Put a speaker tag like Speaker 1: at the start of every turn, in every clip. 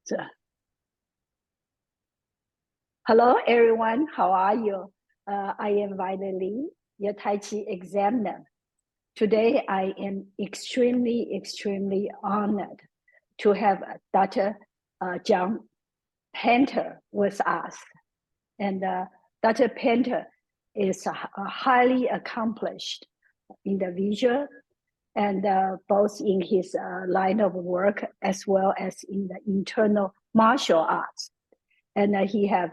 Speaker 1: So, hello, everyone. How are you? I am Violet Lee, your Tai Chi examiner. Today, I am extremely honored to have Dr. John Painter with us. And Dr. Painter is a highly accomplished individual, and both in his line of work as well as in the internal martial arts. And he have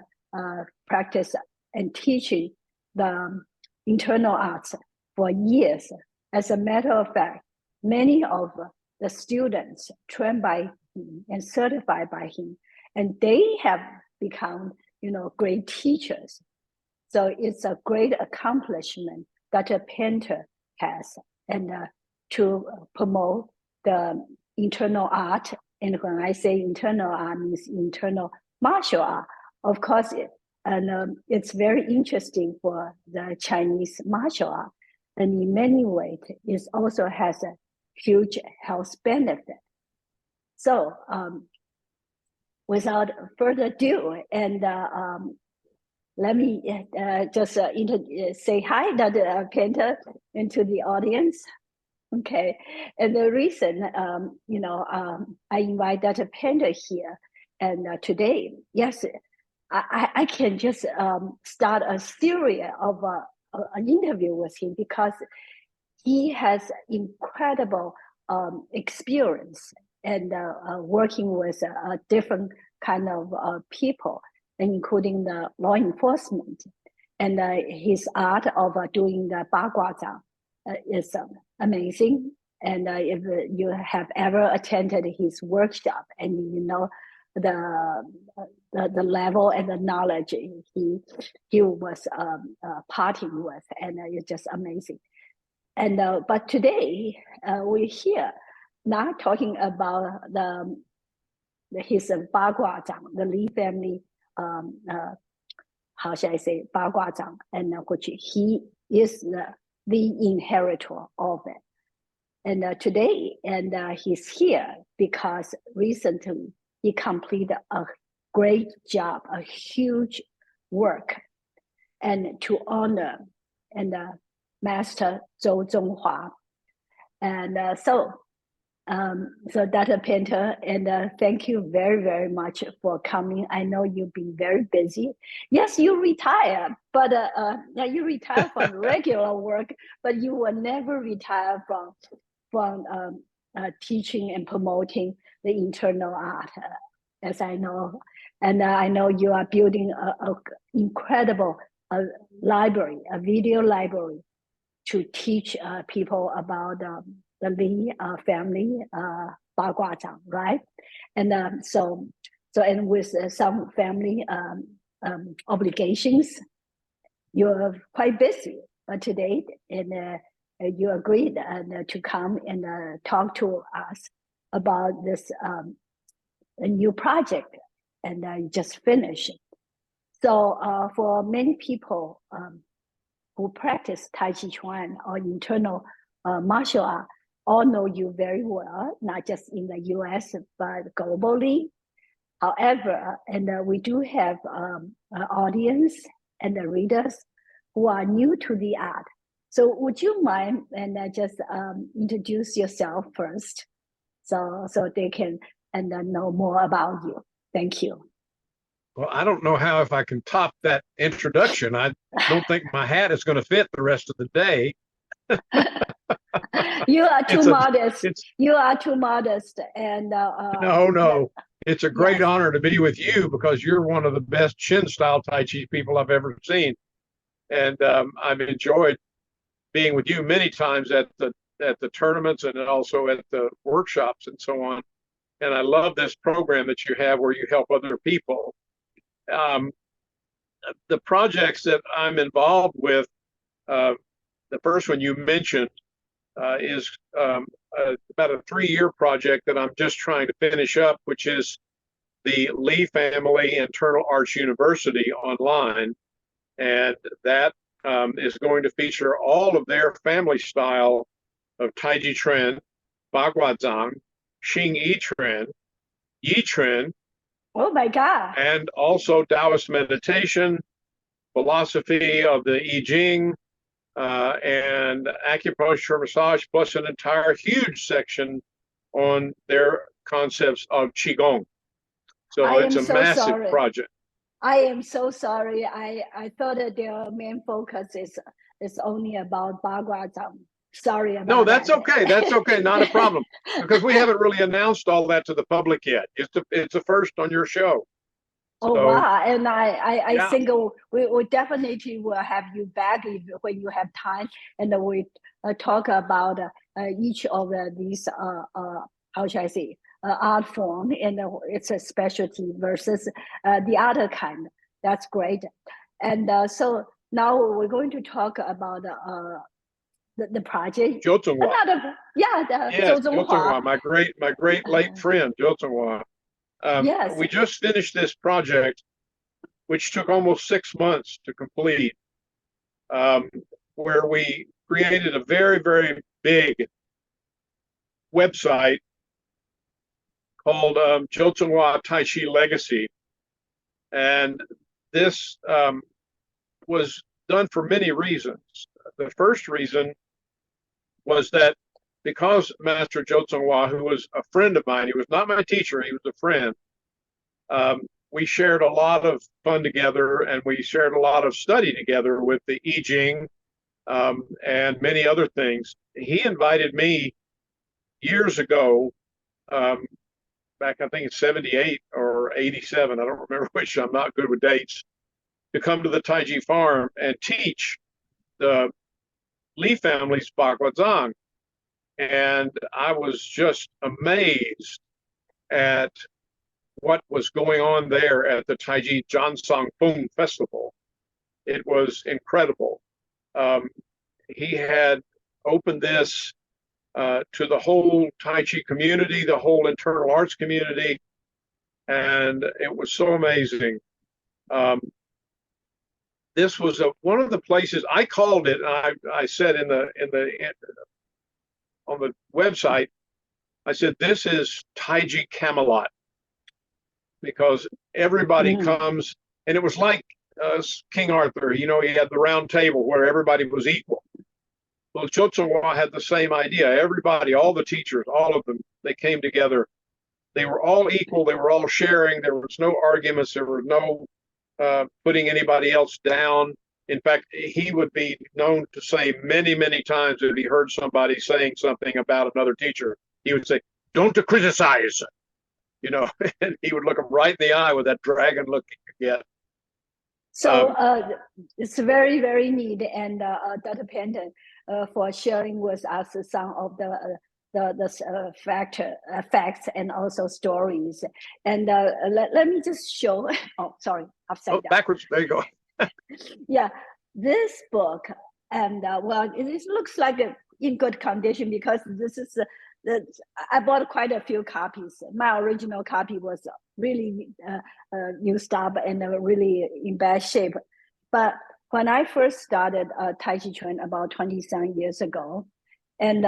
Speaker 1: practiced and teaching the internal arts for years. As a matter of fact, many of the students trained by him and certified by him, and they have become, great teachers. So it's a great accomplishment that a painter has, and to promote the internal art. And when I say internal art, means internal martial art. Of course, it's very interesting for the Chinese martial art. And in many ways, it also has a huge health benefit. So without further ado, and let me just say hi, Dr. Painter, into the audience. Okay, and the reason, I invite Dr. Painter here, and today, yes, I can just start a series of an interview with him because he has incredible experience and working with different kind of people, including the law enforcement, and his art of doing the Bagua is amazing. And if you have ever attended his workshop and you know the level and the knowledge he was parting with, and it's just amazing. And but today we're here not talking about his Bagua the Li family, how should I say, Bagua and which he is the inheritor of it. And today, and he's here because recently he completed a great job, a huge work, and to honor and Master Zhou Zhonghua. And so Dr. Painter, and thank you very much for coming. I know you've been very busy. Yes, you retire, but you retire from regular work, but you will never retire from teaching and promoting the internal art, as I know. And I know you are building an incredible library, a video library, to teach people about the Li family, Bagua, right? And so and with some family obligations, you're quite busy today, and you agreed to come and talk to us about this a new project, and you just finished. So for many people who practice Tai Chi Chuan or internal martial art, all know you very well, not just in the US, but globally. However, and we do have an audience and the readers who are new to the art. So would you mind and just introduce yourself first, so they can and know more about you? Thank you.
Speaker 2: Well, I don't know how if I can top that introduction. I don't think my hat is going to fit the rest of the day.
Speaker 1: You are too modest. You are too modest. And
Speaker 2: no. It's a great honor to be with you because you're one of the best Shin style Tai Chi people I've ever seen. And I've enjoyed being with you many times at the tournaments and also at the workshops and so on. And I love this program that you have where you help other people. The projects that I'm involved with, the first one you mentioned is about a 3-year project that I'm just trying to finish up, which is the Li Family Internal Arts University online. And that is going to feature all of their family style of Tai Chi Chuan, Bagua Zhang, Xing Yi Chuan,
Speaker 1: Oh my God.
Speaker 2: and also Taoist meditation, philosophy of the I Ching, and acupuncture massage, plus an entire huge section on their concepts of Qigong.
Speaker 1: I
Speaker 2: So it's
Speaker 1: am
Speaker 2: a
Speaker 1: so
Speaker 2: massive
Speaker 1: sorry.
Speaker 2: project.
Speaker 1: I am so sorry. I thought that their main focus is only about Bagua-zhang. Sorry
Speaker 2: No,
Speaker 1: about
Speaker 2: that's
Speaker 1: that.
Speaker 2: okay. That's okay. Not a problem. Because we haven't really announced all that to the public yet. It's a first on your show.
Speaker 1: Oh
Speaker 2: So
Speaker 1: wow! And I
Speaker 2: yeah,
Speaker 1: think we definitely will have you back when you have time, and we talk about each of these how should I say art form, and it's a specialty versus the other kind. That's great. And so now we're going to talk about the project.
Speaker 2: Zhou Zhenghua.
Speaker 1: Another, yeah, the
Speaker 2: Yes,
Speaker 1: Zhou
Speaker 2: Zhou
Speaker 1: Zhonghua.
Speaker 2: Zhenghua, my great late friend, Zhou Zhenghua.
Speaker 1: Yes.
Speaker 2: We just finished this project, which took almost 6 months to complete, um, where we created a very, very big website called Zhou Zhenghua Tai Chi Legacy. And this was done for many reasons. The first reason was that because Master Zhou Zhenghua, who was a friend of mine, he was not my teacher, he was a friend, we shared a lot of fun together, and we shared a lot of study together with the I Ching, and many other things. He invited me years ago, um, back I think it's 78 or 87, I don't remember which, I'm not good with dates, to come to the Taiji farm and teach the Li family's Bagua And I was just amazed at what was going on there at the Taiji Jansang Feng Festival. It was incredible. Um, he had opened this to the whole Tai Chi community, the whole internal arts community, and it was so amazing. Um, this was one of the places I called it. I said on the website, I said this is Taiji Camelot because everybody comes, and it was like King Arthur. You know, he had the round table where everybody was equal. Well, Zhou Zhenghua had the same idea. Everybody, all the teachers, all of them, they came together. They were all equal. They were all sharing. There was no arguments. There was no putting anybody else down. In fact, he would be known to say many, many times if he heard somebody saying something about another teacher, he would say, "Don't criticize," you know, and he would look him right in the eye with that dragon look again.
Speaker 1: So it's very, very neat, and Dr. Penton for sharing with us some of the facts and also stories. And let me just show. Oh, sorry, upside down.
Speaker 2: Backwards. There you go.
Speaker 1: Yeah, this book, and well, it looks like in good condition because this is I bought quite a few copies. My original copy was really used up and really in bad shape. But when I first started Tai Chi Chuan about 27 years ago, and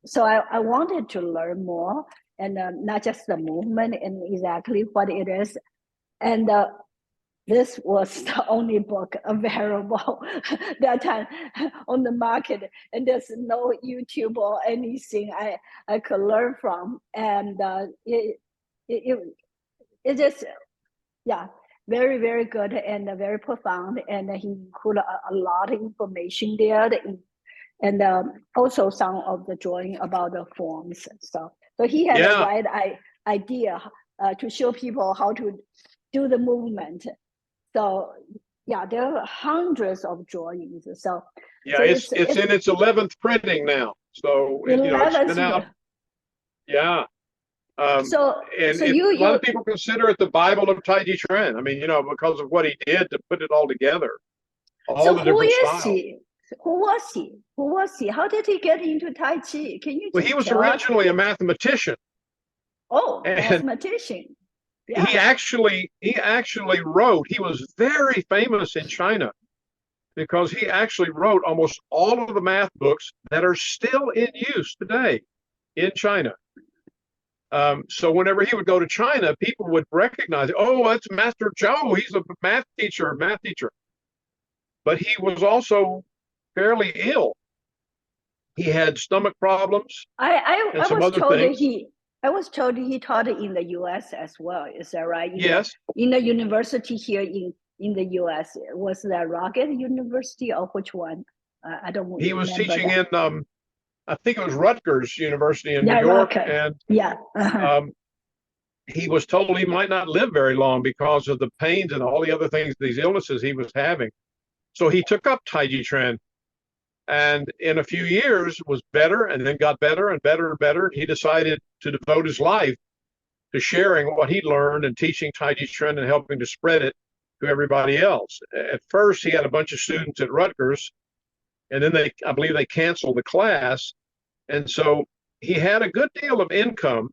Speaker 1: so I wanted to learn more, and not just the movement and exactly what it is. And this was the only book available that time on the market, and there's no YouTube or anything I could learn from, and it just, yeah, very, very good and very profound, and he included a lot of information there, and also some of the drawing about the forms. So he had the right idea to show people how to do the movement. So yeah, there are hundreds of drawings. So
Speaker 2: yeah, it's in its 11th printing now. So you know, it's been out. Yeah.
Speaker 1: So
Speaker 2: a lot of people consider it the Bible of Tai Chi Chuan. I mean, you know, because of what he did to put it all together, all the different styles.
Speaker 1: Who was he? Who was he? How did he get into Tai Chi? Can you?
Speaker 2: Well, he was originally a mathematician.
Speaker 1: Oh, mathematician.
Speaker 2: Yeah. He actually wrote. He was very famous in China because he actually wrote almost all of the math books that are still in use today in China. So whenever he would go to China, people would recognize, oh, that's Master Joe. He's a math teacher, math teacher. But he was also fairly ill. He had stomach problems and
Speaker 1: I
Speaker 2: some
Speaker 1: was
Speaker 2: other
Speaker 1: told that
Speaker 2: things.
Speaker 1: he taught in the U.S. as well. Is that right?
Speaker 2: Yes,
Speaker 1: In the university here in the U.S. Was that Rocket University or which one? I don't
Speaker 2: he was
Speaker 1: remember
Speaker 2: teaching
Speaker 1: that.
Speaker 2: in, I think it was Rutgers University in New
Speaker 1: Yeah,
Speaker 2: York,
Speaker 1: Rocket.
Speaker 2: and
Speaker 1: Yeah. Uh-huh.
Speaker 2: um, he was told he might not live very long because of the pains and all the other things, these illnesses he was having. So he took up Taiji Chuan, and in a few years was better, and then got better and better and better. He decided to devote his life to sharing what he learned and teaching Taiji Chuan and helping to spread it to everybody else. At first, he had a bunch of students at Rutgers, and then I believe they canceled the class. And so he had a good deal of income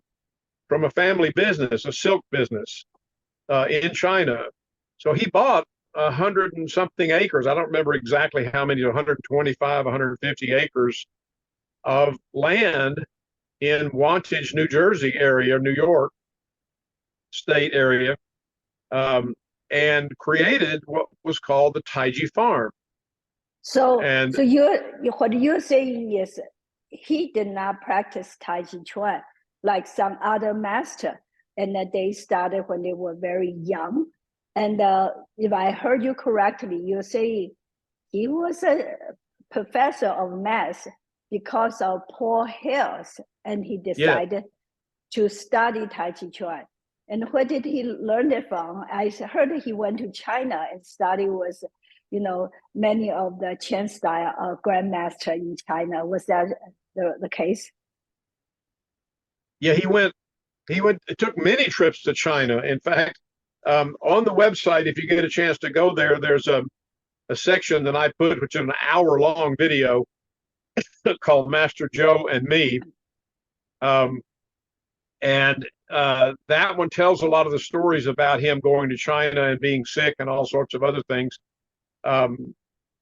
Speaker 2: from a family business, a silk business in China. So he bought 100 and something acres. I don't remember exactly how many, 125, 150 acres of land in Wantage, New Jersey area, New York state area, um, and created what was called the Taiji Farm.
Speaker 1: So,
Speaker 2: And
Speaker 1: what you're saying is he did not practice Tai Chi Chuan like some other master, and that they started when they were very young. And if I heard you correctly, you're saying he was a professor of math because of poor health, and he
Speaker 2: yeah,
Speaker 1: decided to study Tai Chi Chuan. And where did he learn it from? I heard he went to China and studied with, many of the Chen style grandmaster in China. Was that the case?
Speaker 2: yeah, he went, it took many trips to China. In fact, on the website, if you get a chance to go there, there's a section that I put, which is an hour-long video called Master Joe and Me. Um, and that one tells a lot of the stories about him going to China and being sick and all sorts of other things.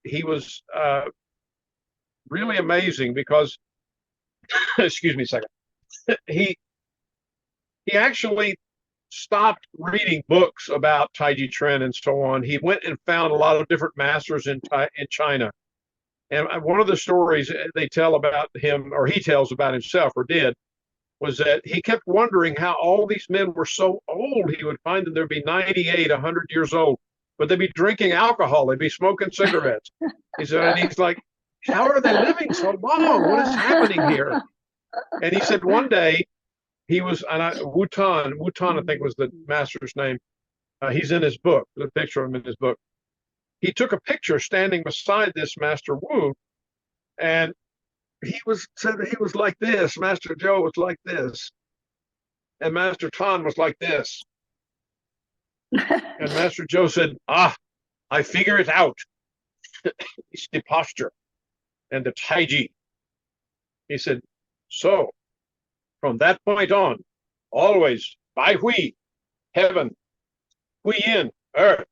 Speaker 2: He was really amazing because, excuse me a second, he he actually stopped reading books about Taiji Chuan and so on. He went and found a lot of different masters in China. And one of the stories they tell about him, or he tells about himself, or did, was that he kept wondering how all these men were so old. He would find that there'd be 98, 100 years old, but they'd be drinking alcohol, they'd be smoking cigarettes. He said, and he's like, how are they living so long? What is happening here? And he said one day he was, Wutan, I think was the master's name. He's in his book, the picture of him in his book. He took a picture standing beside this Master Wu, and said he was like this. Master Joe was like this, and Master Tan was like this. And Master Joe said, I figure it out. It's the posture and the taiji. He said, so from that point on, always Bai Hui, heaven, Hui Yin, earth.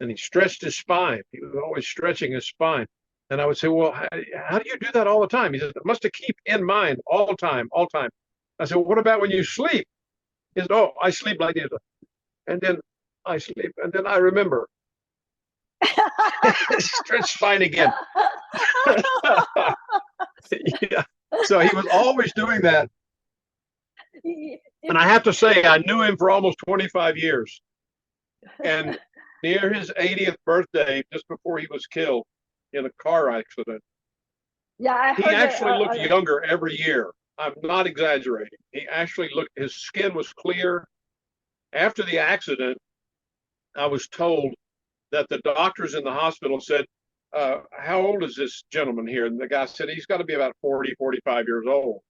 Speaker 2: And he stretched his spine. He was always stretching his spine. And I would say, well, how do you do that all the time? He said, I must keep in mind all time, all time. I said, well, what about when you sleep? He said, oh, I sleep like this. And then I sleep. And then I remember. Stretch spine again. Yeah. So he was always doing that. And I have to say, I knew him for almost 25 years. And near his 80th birthday, just before he was killed in a car accident,
Speaker 1: Yeah,
Speaker 2: he actually looked younger every year. I'm not exaggerating. He actually looked, his skin was clear. After the accident, I was told that the doctors in the hospital said, how old is this gentleman here? And the guy said, he's got to be about 40, 45 years old.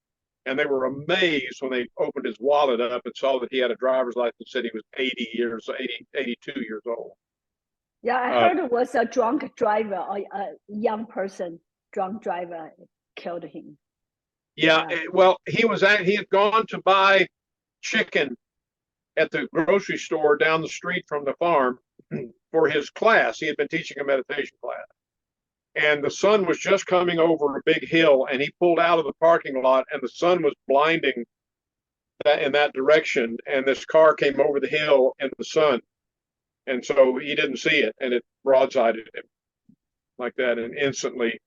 Speaker 2: And they were amazed when they opened his wallet up and saw that he had a driver's license that said he was 82 years old.
Speaker 1: Yeah, I heard it was a drunk driver, or a young person, drunk driver killed him.
Speaker 2: Yeah, well, he had gone to buy chicken at the grocery store down the street from the farm for his class. He had been teaching a meditation class. And the sun was just coming over a big hill, and he pulled out of the parking lot, and the sun was blinding in that direction, and this car came over the hill in the sun, and so he didn't see it, and it broadsided him like that, and instantly,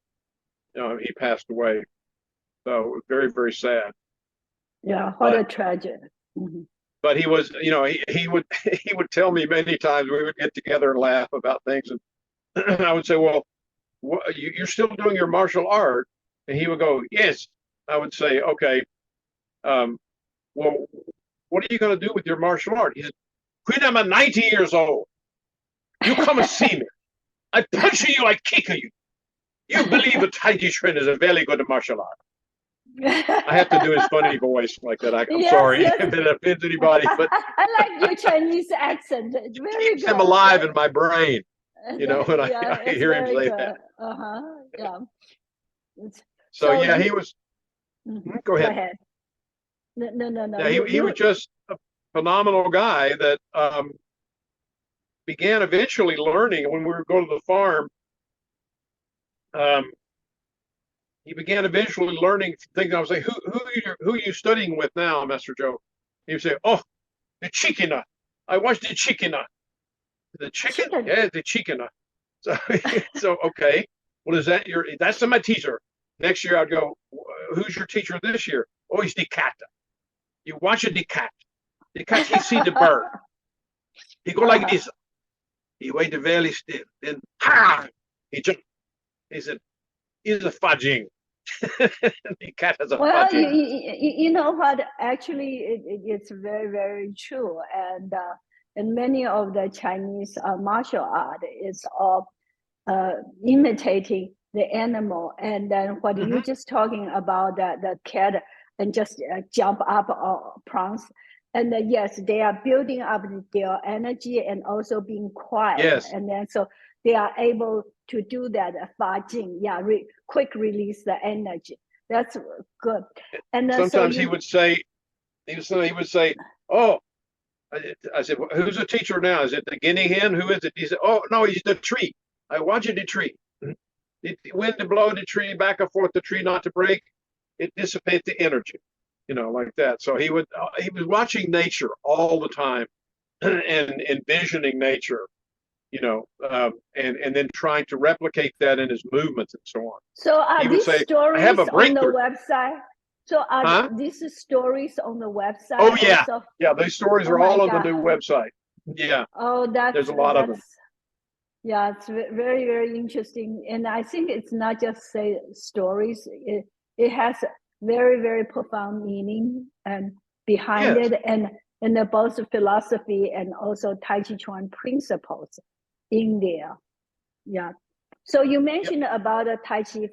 Speaker 2: he passed away. So very, very sad.
Speaker 1: Yeah, what a tragedy. Mhm.
Speaker 2: But he was, he would he would tell me many times, we would get together and laugh about things, and I would say, well, you're still doing your martial art, and he would go, yes. I would say, okay, well, what are you going to do with your martial art? He said, when I'm 90 years old, you come and see me. I punch you, I kick you. You believe a Tai Chi Chuan is a very good martial art. I have to do his funny voice like that. I'm
Speaker 1: Yes,
Speaker 2: sorry
Speaker 1: yes.
Speaker 2: if it offends anybody, but
Speaker 1: I like your Chinese accent. It's very
Speaker 2: keeps
Speaker 1: good.
Speaker 2: him alive in my brain. When
Speaker 1: Yeah,
Speaker 2: I hear him say
Speaker 1: good.
Speaker 2: that.
Speaker 1: Yeah.
Speaker 2: So yeah, he was. Go ahead.
Speaker 1: Go ahead. No.
Speaker 2: Yeah, he was just a phenomenal guy that began eventually learning when we would go to the farm. He began eventually learning things. I was like, who are you studying with now, Master Joe? He would say, oh, the chickena. I watched the chickena. The chicken? Yeah, the chickena. So okay. What is that? That's my teacher. Next year I'd go, who's your teacher this year? Oh, he's the cat. You watch the cat. The cat, he see the bird. He go like this. He waited very still. Then, he jumped. He said, he's a fudging. The cat has a fudging.
Speaker 1: You know what? Actually, it's very, very true. And many of the Chinese martial art is all imitating the animal. And then what you're just talking about, the cat and just jump up or prance. And yes, they are building up their energy and also being quiet.
Speaker 2: Yes.
Speaker 1: And then so they are able to do that fajing, quick release the energy. That's good. And then
Speaker 2: sometimes he would say, oh, I said, well, who's the teacher now? Is it the guinea hen? Who is it? He said, oh, no, he's the tree. I watch the tree. The wind to blow the tree back and forth, the tree not to break. It dissipates the energy, like that. So he was watching nature all the time and envisioning nature, and then trying to replicate that in his movements and so on.
Speaker 1: So are these stories on the website? So are these stories on the website?
Speaker 2: Oh yeah, also? Yeah. These stories are all on the new website. Yeah.
Speaker 1: Oh,
Speaker 2: there's a lot of them.
Speaker 1: Yeah, it's very, very interesting, and I think it's not just say stories. It has very, very profound meaning and behind it, and both philosophy and also Tai Chi Chuan principles in there. Yeah. So you mentioned about a Tai Chi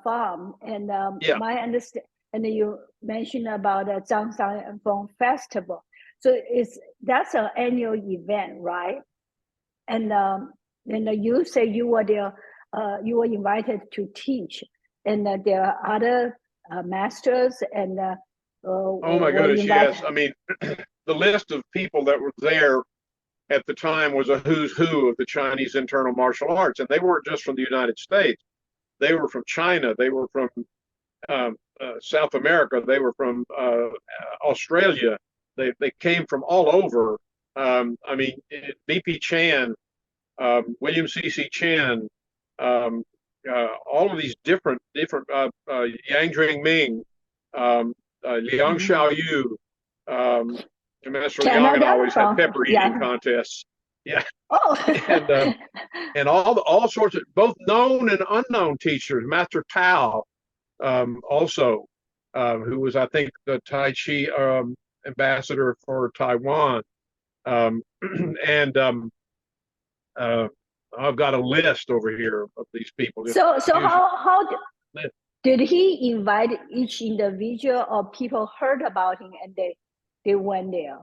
Speaker 1: farm, and my understanding, and you mentioned about the Tsung Festival. So that's an annual event, right? And you say you were there, you were invited to teach, and there are other masters and.
Speaker 2: Oh my goodness, yes. I mean, the list of people that were there at the time was a who's who of the Chinese internal martial arts, and they weren't just from the United States. They were from China. They were from South America. They were from Australia. They came from all over. I mean, B.P. Chan, William C.C. Chen, all of these different Yang Jring Ming, Liang Xiaoyu, Master Liang always had pepper eating contests. Yeah.
Speaker 1: Oh.
Speaker 2: and all sorts of both known and unknown teachers. Master Tao, also, who was, I think, the Tai Chi ambassador for Taiwan. I've got a list over here of these people.
Speaker 1: So how did he invite each individual, or people heard about him and they went there?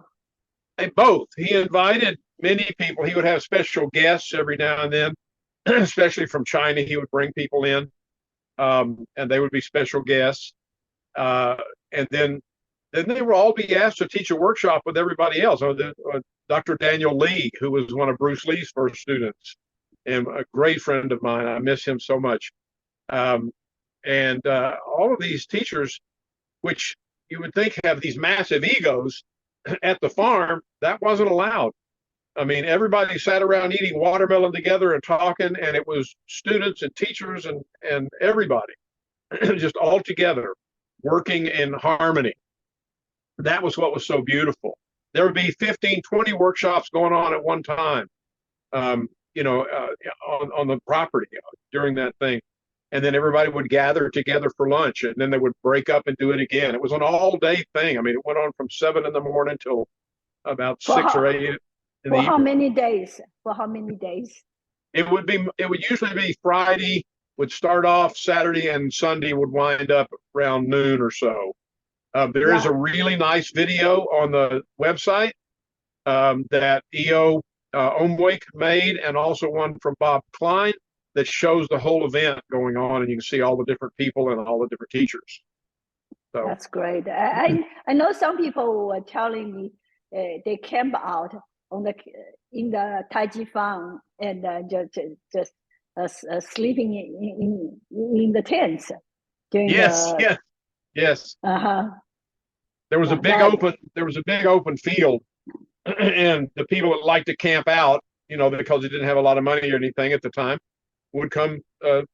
Speaker 2: Both. He invited many people. He would have special guests every now and then, especially from China. He would bring people in, and they would be special guests. And then they would all be asked to teach a workshop with everybody else. Dr. Daniel Lee, who was one of Bruce Lee's first students and a great friend of mine. I miss him so much. And all of these teachers, which you would think have these massive egos at the farm, that wasn't allowed. I mean, everybody sat around eating watermelon together and talking, and it was students and teachers and everybody just all together working in harmony. That was what was so beautiful. There would be 15, 20 workshops going on at one time, on the property during that thing. And then everybody would gather together for lunch, and then they would break up and do it again. It was an all-day thing. I mean, it went on from 7 in the morning till about 6 or 8 in the
Speaker 1: For how
Speaker 2: evening.
Speaker 1: many days? For how many days?
Speaker 2: It would usually be Friday, would start off Saturday, and Sunday would wind up around noon or so. There is a really nice video on the website that E.O. Omwake made, and also one from Bob Klein that shows the whole event going on, and you can see all the different people and all the different teachers. So
Speaker 1: that's great. I know some people were telling me they camp out in the Tai Chi farm and just sleeping in the tents during
Speaker 2: yes.
Speaker 1: Uh-huh.
Speaker 2: There was a big open field, and the people that like to camp out, because they didn't have a lot of money or anything at the time, would come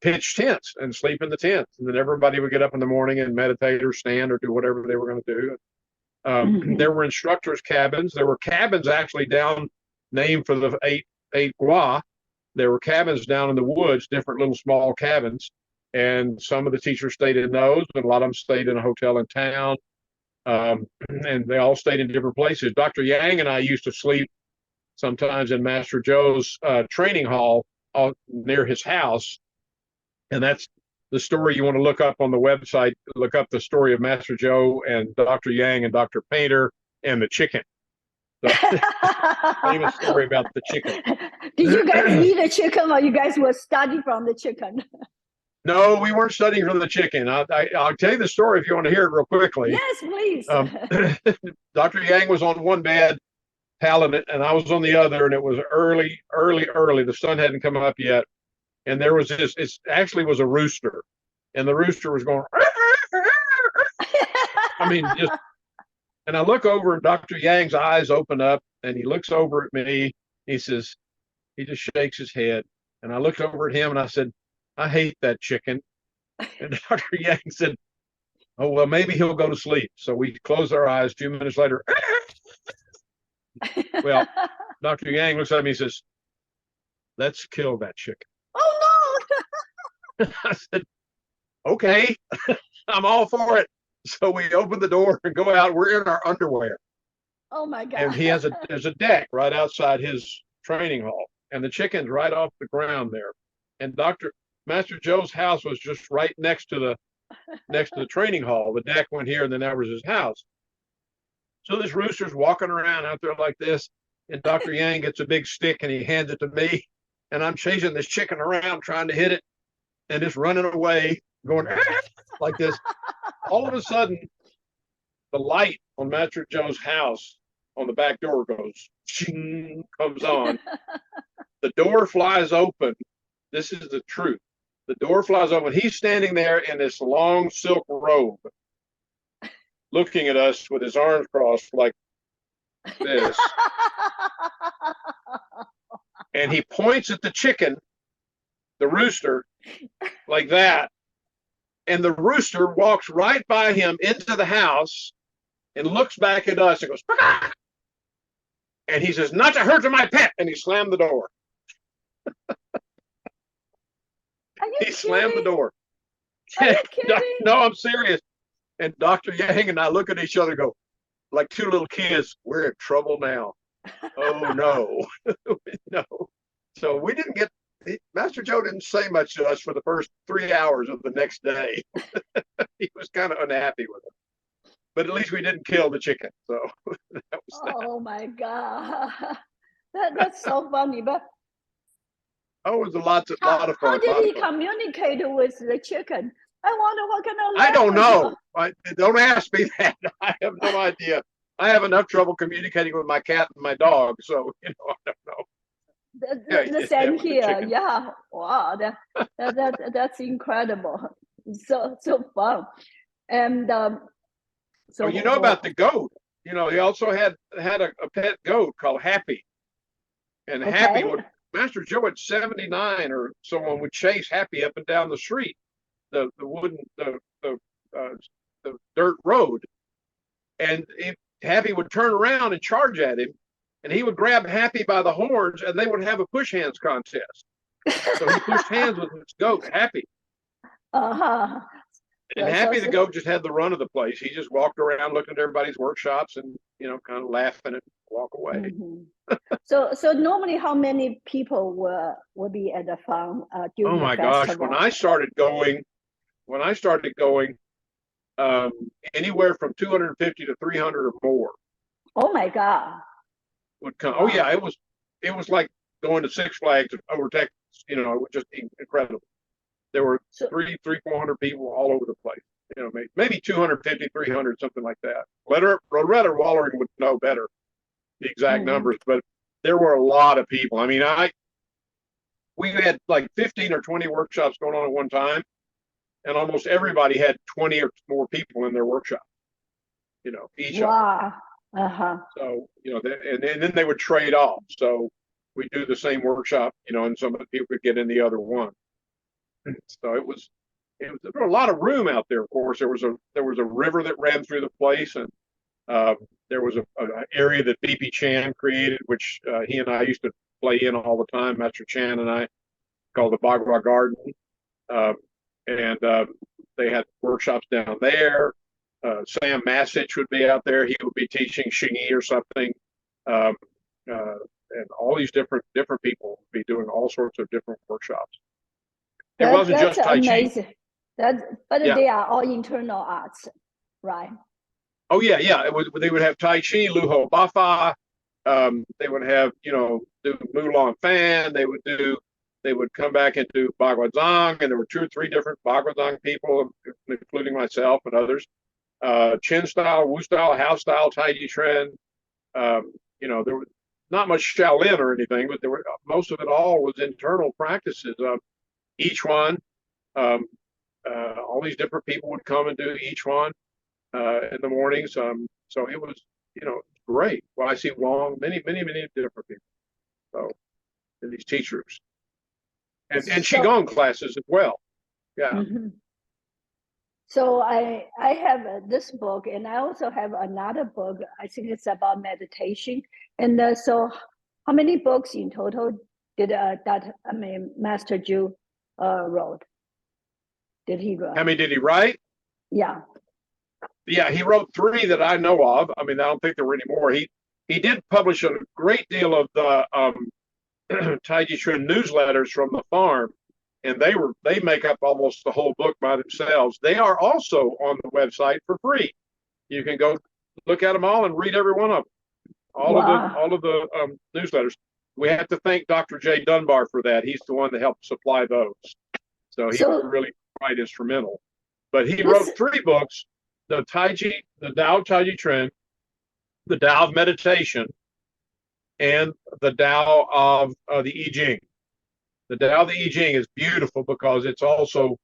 Speaker 2: pitch tents and sleep in the tents, and then everybody would get up in the morning and meditate or stand or do whatever they were going to do. There were instructors' cabins. There were cabins actually down named for the eight Gua. There were cabins down in the woods, different little small cabins, and some of the teachers stayed in those, and a lot of them stayed in a hotel in town. And they all stayed in different places. Dr. Yang and I used to sleep sometimes in Master Joe's training hall near his house. And that's the story you want to look up on the website. Look up the story of Master Joe and Dr. Yang and Dr. Painter and the chicken. The famous story about the chicken.
Speaker 1: Did you guys eat the chicken, or you guys were studying from the chicken?
Speaker 2: No, we weren't studying from the chicken. I'll tell you the story if you want to hear it real quickly.
Speaker 1: Yes, please.
Speaker 2: Dr. Yang was on one bed, pallet, and I was on the other, and it was early. The sun hadn't come up yet. And there was it actually was a rooster, and the rooster was going, I mean, and I look over, and Dr. Yang's eyes open up, and he looks over at me. He says, he just shakes his head. And I looked over at him, and I said, I hate that chicken. And Dr. Yang said, oh, well, maybe he'll go to sleep. So we closed our eyes. 2 minutes later, well, Dr. Yang looks at me and says, let's kill that chicken.
Speaker 1: Oh,
Speaker 2: no. I said, okay, I'm all for it. So we open the door and go out. We're in our underwear.
Speaker 1: Oh, my God.
Speaker 2: And there's a deck right outside his training hall. And the chicken's right off the ground there. And Master Joe's house was just right next to the training hall. The deck went here, and then that was his house. So this rooster's walking around out there like this, and Dr. Yang gets a big stick and he hands it to me, and I'm chasing this chicken around trying to hit it, and it's running away, going like this. All of a sudden, the light on Master Joe's house on the back door goes, ching, comes on. The door flies open. This is the truth. The door flies open. He's standing there in this long silk robe, looking at us with his arms crossed like this. And he points at the chicken, the rooster, like that. And the rooster walks right by him into the house and looks back at us and goes, "Pah!" And he says, not to hurt my pet. And he slammed the door. He slammed the door.
Speaker 1: Are you kidding?
Speaker 2: No, I'm serious. And Dr. Yang and I look at each other and go, like two little kids, we're in trouble now. Oh, no. No. So we didn't Master Joe didn't say much to us for the first 3 hours of the next day. He was kind of unhappy with it. But at least we didn't kill the chicken. So that was that.
Speaker 1: Oh, my God. That's so funny. But
Speaker 2: oh, it was a lot of fun.
Speaker 1: How did he communicate with the chicken? I wonder what kind of
Speaker 2: I don't know. Don't ask me that. I have no idea. I have enough trouble communicating with my cat and my dog, so I don't know.
Speaker 1: The same here. Yeah. Wow. That's incredible. So fun. And
Speaker 2: Oh, you know about the goat. You know, he also had a pet goat called Happy. And Happy
Speaker 1: okay.
Speaker 2: would, Master Joe at 79 or someone would chase Happy up and down the street, the wooden, uh, the dirt road. And Happy would turn around and charge at him. And he would grab Happy by the horns and they would have a push hands contest. So he pushed hands with his goat, Happy.
Speaker 1: Uh-huh.
Speaker 2: And Happy the goat just had the run of the place. He just walked around looking at everybody's workshops and, you know, kind of laughing and walk away.
Speaker 1: Mm-hmm. So normally how many people will be at the farm during
Speaker 2: Oh my
Speaker 1: the
Speaker 2: gosh,
Speaker 1: festival?
Speaker 2: when I started going, anywhere from 250 to 300 or more
Speaker 1: Oh my God.
Speaker 2: would come.
Speaker 1: Wow.
Speaker 2: Oh yeah, it was like going to Six Flags over Texas. You know, it was just incredible. There were 400 people all over the place. You know, maybe 250, 300, something like that. Loretta Wallering would know better the exact numbers, but there were a lot of people. I mean, we had like 15 or 20 workshops going on at one time, and almost everybody had 20 or more people in their workshop. You know, each
Speaker 1: wow. Uh-huh.
Speaker 2: So, you know, and then they would trade off. So we do the same workshop, you know, and some of the people could get in the other one. So there was a lot of room out there. Of course, there was a river that ran through the place, and there was a area that BP Chan created, which he and I used to play in all the time. Master Chan and I, called the Bagua Garden, and they had workshops down there. Sam Masich would be out there. He would be teaching Xingyi or something, and all these different people would be doing all sorts of different workshops. It wasn't just Tai
Speaker 1: amazing.
Speaker 2: Chi.
Speaker 1: They are all internal arts, right?
Speaker 2: Oh yeah. They would have Tai Chi, Luo Bafa. They would have, you know, do Mulong Fan. They would come back and do Bagua Zhang, and there were 2 or 3 different Bagua Zhang people, including myself and others. Chin style, Wu style, Hao style, Tai Chi Chuan. You know, there was not much Shaolin or anything, but there were most of it all was internal practices. Each one, all these different people would come and do each one in the mornings. So it was, you know, great. Well, I see Wong, many different people. So in these teachers, and Qigong classes as well. Yeah.
Speaker 1: Mm-hmm. So I have this book, and I also have another book. I think it's about meditation. And so, how many books in total did Master Zhu wrote? Did he write?
Speaker 2: How many did he write?
Speaker 1: Yeah.
Speaker 2: Yeah, he wrote 3 that I know of. I mean, I don't think there were any more. He did publish a great deal of the Tai Chi Chuan newsletters from the farm, and they make up almost the whole book by themselves. They are also on the website for free. You can go look at them all and read every one of them. All of the newsletters. We have to thank Dr. Jay Dunbar for that. He's the one that helped supply those. So he was really quite instrumental. But he wrote 3 books: the Tao of Tai Chi Chuan, the Tao of Meditation, and the Tao of the I Ching. The Tao of the I Ching is beautiful because it's also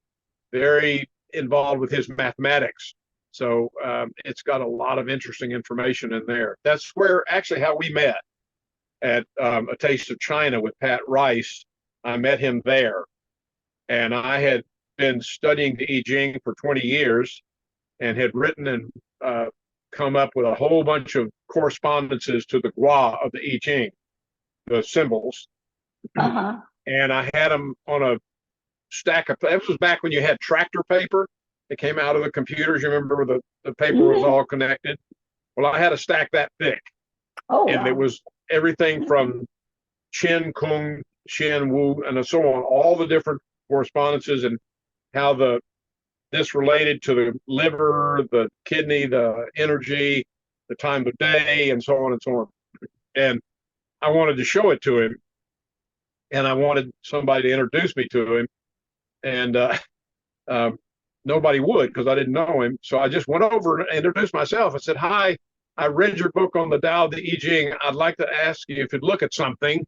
Speaker 2: very involved with his mathematics. So it's got a lot of interesting information in there. That's where actually how we met at A Taste of China with Pat Rice. I met him there, and I had been studying the I Ching for 20 years and had written and come up with a whole bunch of correspondences to the Gua of the I Ching, the symbols.
Speaker 1: Uh-huh.
Speaker 2: And I had them on a stack of, this was back when you had tractor paper that came out of the computers. You remember where the paper was all connected? Well, I had a stack that thick.
Speaker 1: Oh,
Speaker 2: and it was everything from Qin, Kung, Xian, Wu, and so on, all the different correspondences and how this related to the liver, the kidney, the energy, the time of day, and so on and so on. And I wanted to show it to him, and I wanted somebody to introduce me to him, and nobody would because I didn't know him. So I just went over and introduced myself. I said, "Hi, I read your book on the Tao of the I Ching. I'd like to ask you if you'd look at something."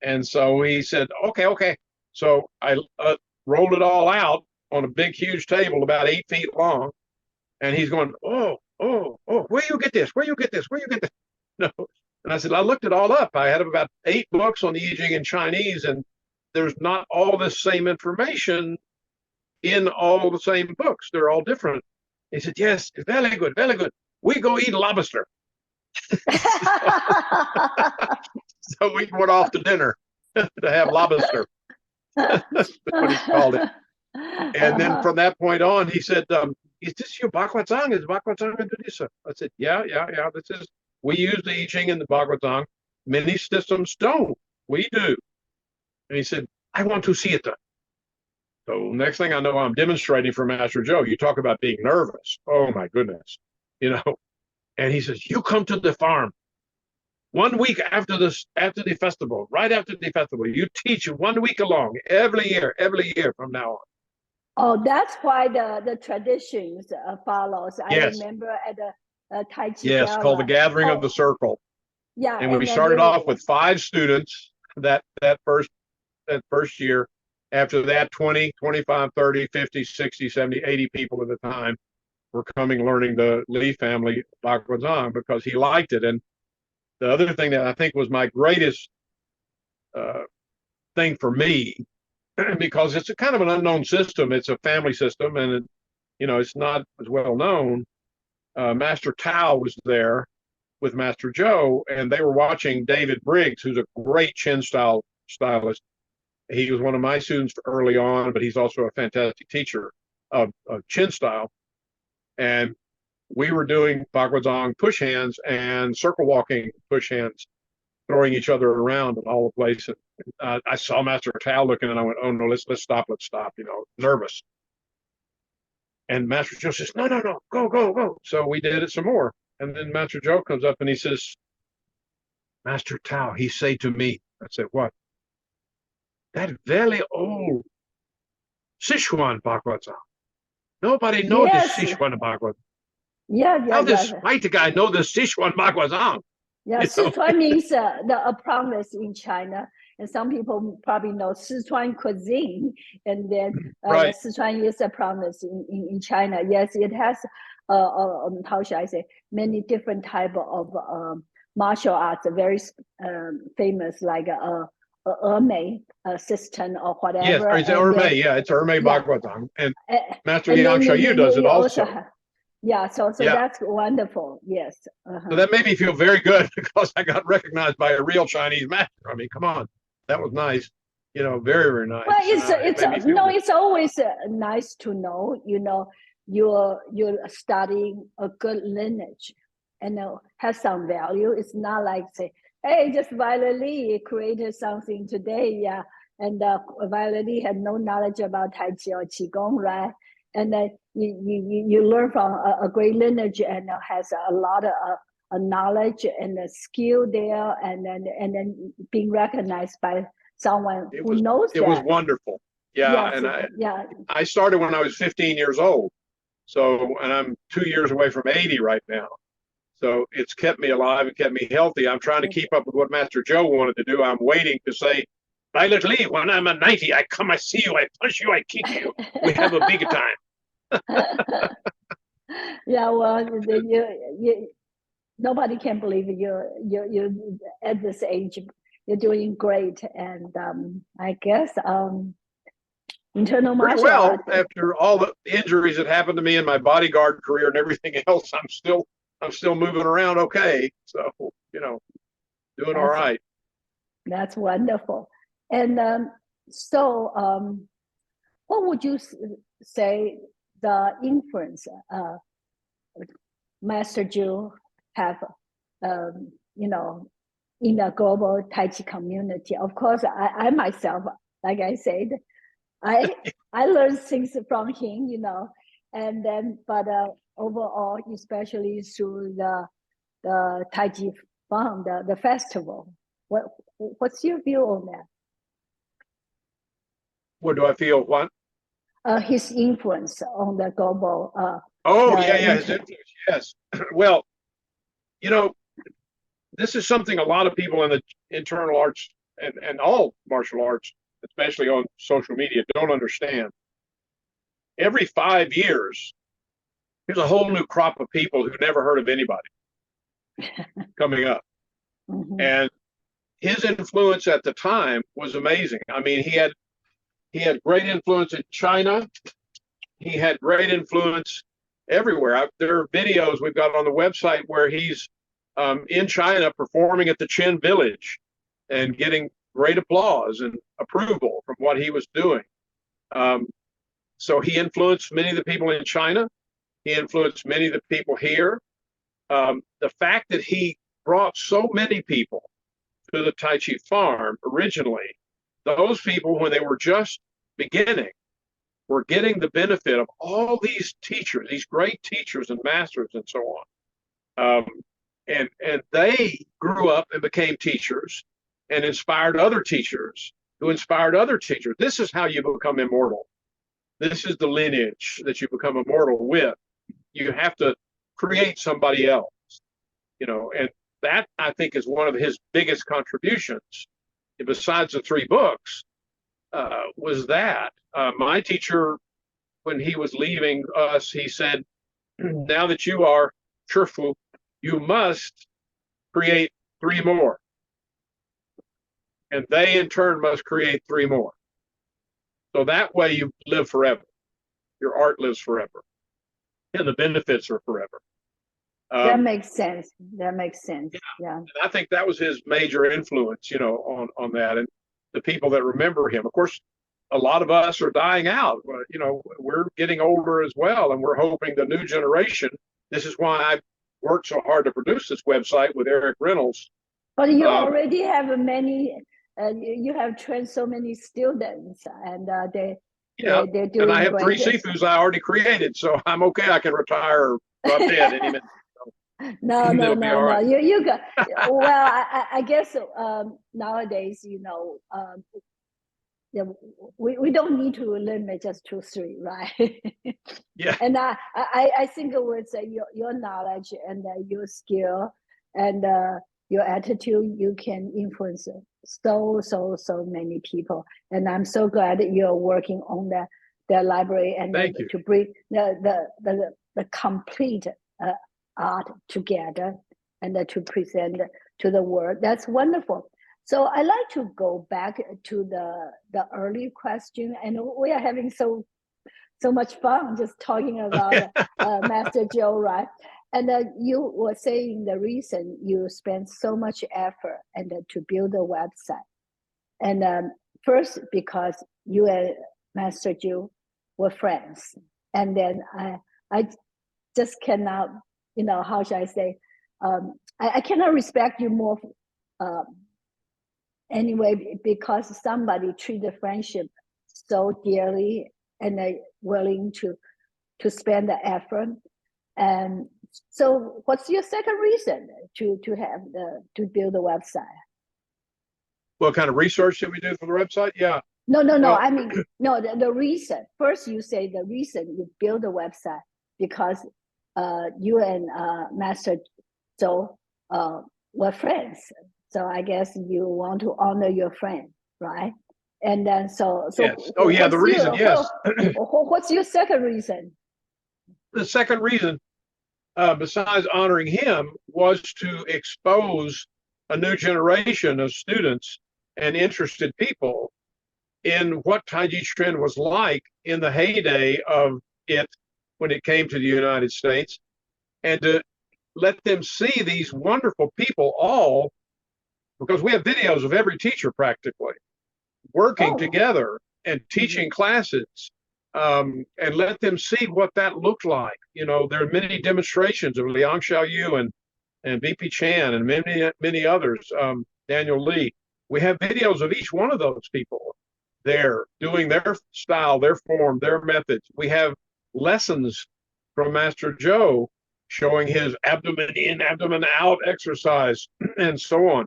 Speaker 2: And so he said, okay. So I rolled it all out on a big, huge table about 8 feet long. And he's going, "Oh, oh, where you get this? Where you get this? Where you get this? No. And I said, I looked it all up. I had about 8 books on the I Ching in Chinese, and there's not all the same information in all the same books. They're all different. He said, yes, very good, very good. We go eat lobster. So we went off to dinner to have lobster. That's what he called it. And then from that point on, he said, is this your Baguazhang? Is Baguazhang Indonesia? I said, yeah. This is, we use the I Ching in the Baguazhang. Many systems don't. We do. And he said, I want to see it done. So next thing I know, I'm demonstrating for Master Joe. You talk about being nervous. Oh my goodness. You know, and he says, you come to the farm 1 week after the festival, right after the festival, you teach 1 week along every year from now on.
Speaker 1: Oh, that's why the traditions follows. I
Speaker 2: Yes.
Speaker 1: remember at the Tai Chi
Speaker 2: Yes,
Speaker 1: Gala.
Speaker 2: called the Gathering of the Circle.
Speaker 1: Yeah,
Speaker 2: and we started off with 5 students that first year. After that, 20, 25, 30, 50, 60, 70, 80 people at the time were coming learning the Lee family Baguazhang because he liked it. And the other thing that I think was my greatest thing for me, because it's a kind of an unknown system, it's a family system, and it's not as well known. Master Tao was there with Master Joe, and they were watching David Briggs, who's a great Chin stylist. He was one of my students early on, but he's also a fantastic teacher of Chin style. And we were doing Baguazhang push hands and circle walking push hands, throwing each other around in all the places. I saw Master Tao looking, and I went, "Oh no, let's stop, nervous." And Master Joe says, "No, go." So we did it some more, and then Master Joe comes up and he says, "Master Tao," he say to me, I said, "What?" "That very old Sichuan Baguazhang. Nobody knows this Sichuan Baguazhang."
Speaker 1: Yeah.
Speaker 2: How this white guy know this Sichuan Baguazhang?
Speaker 1: Yeah, Sichuan means a province in China, and some people probably know Sichuan cuisine, and then
Speaker 2: right.
Speaker 1: Sichuan is a province in China. Yes, it has how should I say, many different type of martial arts, very famous, like Ermei system or whatever.
Speaker 2: Yes, it's Ermei. Yeah, it's Ermei Baguazhang, and Master Liang Shaoyu does it also.
Speaker 1: So that's wonderful. Yes.
Speaker 2: So that made me feel very good because I got recognized by a real Chinese master. I mean, come on, that was nice. Very, very nice.
Speaker 1: Well, it's always nice to know. You're studying a good lineage, and has some value. It's not like say, hey, just Violet Lee created something today, yeah, and Violet Lee had no knowledge about Tai Chi or Qigong, right? And then you learn from a great lineage and has a lot of knowledge and a skill there, and then being recognized by someone who knows that.
Speaker 2: It was wonderful. Yeah, and I started when I was 15 years old. So, and I'm 2 years away from 80 right now. So it's kept me alive and kept me healthy. I'm trying to keep up with what Master Joe wanted to do. I'm waiting to say, Violet Lee, when I'm at 90, I come, I see you, I punch you, I kick you. We have a big time.
Speaker 1: Yeah, well, nobody can believe you're at this age. You're doing great, and I guess internal martial art.
Speaker 2: After all the injuries that happened to me in my bodyguard career and everything else, I'm still moving around okay. So doing all right.
Speaker 1: That's wonderful. And what would you say the influence Master Joe have, in the global Tai Chi community? Of course, I myself, like I said, I learned things from him, and then but overall, especially through the Tai Chi Fund, the festival. What's your view on that?
Speaker 2: What do I feel? What?
Speaker 1: His influence on the global.
Speaker 2: His influence. Yes. Well, this is something a lot of people in the internal arts and all martial arts, especially on social media, don't understand. Every 5 years, Here's a whole new crop of people who never heard of anybody coming up.
Speaker 1: Mm-hmm.
Speaker 2: And his influence at the time was amazing. I mean, he had great influence in China. He had great influence everywhere. There are videos we've got on the website where he's in China performing at the Qin village and getting great applause and approval from what he was doing. So he influenced many of the people in China. He influenced many of the people here. The fact that he brought so many people to the Tai Chi farm originally, those people, when they were just beginning, were getting the benefit of all these teachers, these great teachers and masters and so on. And they grew up and became teachers and inspired other teachers who inspired other teachers. This is how you become immortal. This is the lineage that you become immortal with. You have to create somebody else, and that, I think, is one of his biggest contributions, besides the 3 books, was that. My teacher, when he was leaving us, he said, now that you are Shifu, you must create 3 more. And they, in turn, must create 3 more. So that way you live forever. Your art lives forever. And the benefits are forever.
Speaker 1: That makes sense. That makes sense. Yeah.
Speaker 2: And I think that was his major influence, on that. And the people that remember him. Of course, a lot of us are dying out. We're getting older as well, and we're hoping the new generation. This is why I worked so hard to produce this website with Eric Reynolds.
Speaker 1: But you already have many. You have trained so many students, and they're doing.
Speaker 2: And I have
Speaker 1: great.
Speaker 2: 3 Sifus I already created, so I'm okay. I can retire. I'm dead any minute.
Speaker 1: No. Right. You got. Well, I guess nowadays, we don't need to limit just to 3, right?
Speaker 2: Yeah.
Speaker 1: And I think with your knowledge and your skill and your attitude, you can influence so many people. And I'm so glad that you're working on the library and to bring the complete art together and to present to the world. That's wonderful. So I like to go back to the early question, and we are having so much fun just talking about Master Joe, right? And you were saying the reason you spent so much effort and to build a website, and first because you and Master Joe were friends, and then I just cannot, how should I say, I cannot respect you more. Anyway, because somebody treated friendship so dearly and willing to spend the effort. And so what's your second reason to build a website?
Speaker 2: What kind of research did we do for the website? Yeah.
Speaker 1: No. I mean, no, the reason. First, you say the reason you build a website because you and Master Zhou were friends. So I guess you want to honor your friend, right? And then so
Speaker 2: yes. Oh yeah, the reason, yes.
Speaker 1: What's your second reason?
Speaker 2: The second reason, besides honoring him, was to expose a new generation of students and interested people in what Taiji Chuan was like in the heyday of it when it came to the United States, and to let them see these wonderful people all, because we have videos of every teacher practically working together and teaching classes, and let them see what that looked like. There are many demonstrations of Liang Xiaoyu and VP Chan and many others, Daniel Lee. We have videos of each one of those people there doing their style, their form, their methods. We have lessons from Master Joe showing his abdomen in, abdomen out exercise and so on.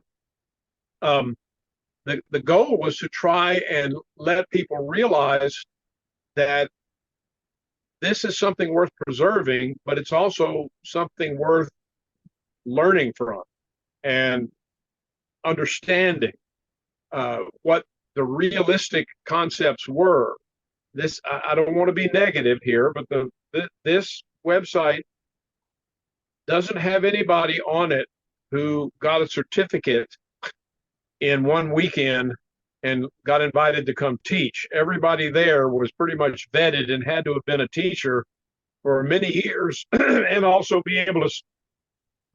Speaker 2: The goal was to try and let people realize that this is something worth preserving, but it's also something worth learning from and understanding what the realistic concepts were. I don't want to be negative here, but this website doesn't have anybody on it who got a certificate in one weekend and got invited to come teach. Everybody there was pretty much vetted and had to have been a teacher for many years and also be able to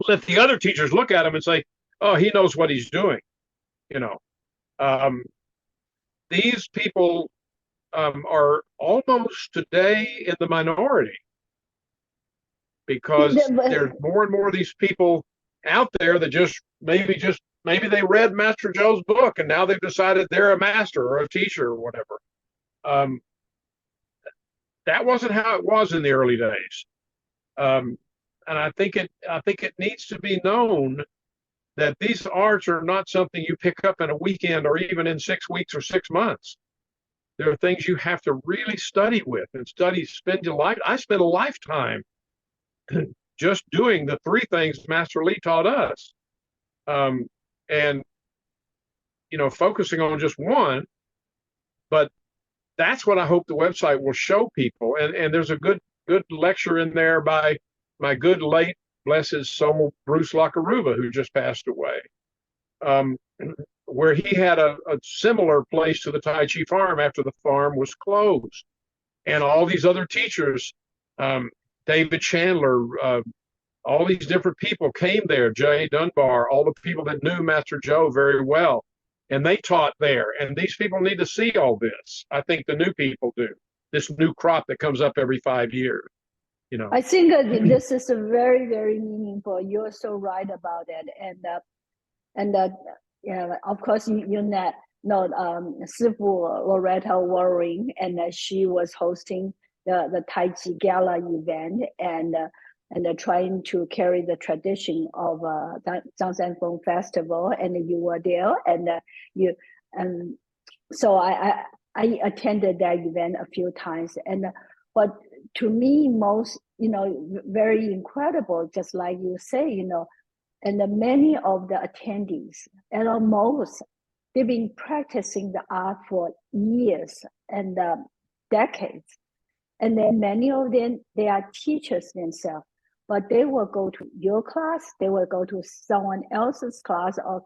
Speaker 2: let the other teachers look at him and say, oh, he knows what he's doing. You know, um, these people are almost today in the minority because there's more and more of these people out there that just maybe they read Master Joe's book and now they've decided they're a master or a teacher or whatever. That wasn't how it was in the early days. And I think it needs to be known that these arts are not something you pick up in a weekend or even in 6 weeks or 6 months. There are things you have to really study with and spend your life. I spent a lifetime just doing the 3 things Master Lee taught us. And, focusing on just one, but that's what I hope the website will show people. And there's a good lecture in there by my good late, bless his soul, Bruce Lakaruba, who just passed away, where he had a similar place to the Tai Chi farm after the farm was closed. And all these other teachers, David Chandler, all these different people came there, Jay Dunbar, all the people that knew Master Joe very well. And they taught there. And these people need to see all this. I think the new people do. This new crop that comes up every 5 years.
Speaker 1: I think this is a very, very meaningful. You're so right about it. And of course, you know, Sifu Loretta Warring, and she was hosting the Tai Chi Gala event and trying to carry the tradition of Zhangsanfeng Festival, and you were there, and so I attended that event a few times, and what to me most very incredible, just like you say, and many of the attendees, and most they've been practicing the art for years and decades, and then many of them they are teachers themselves. But they will go to your class, they will go to someone else's class, or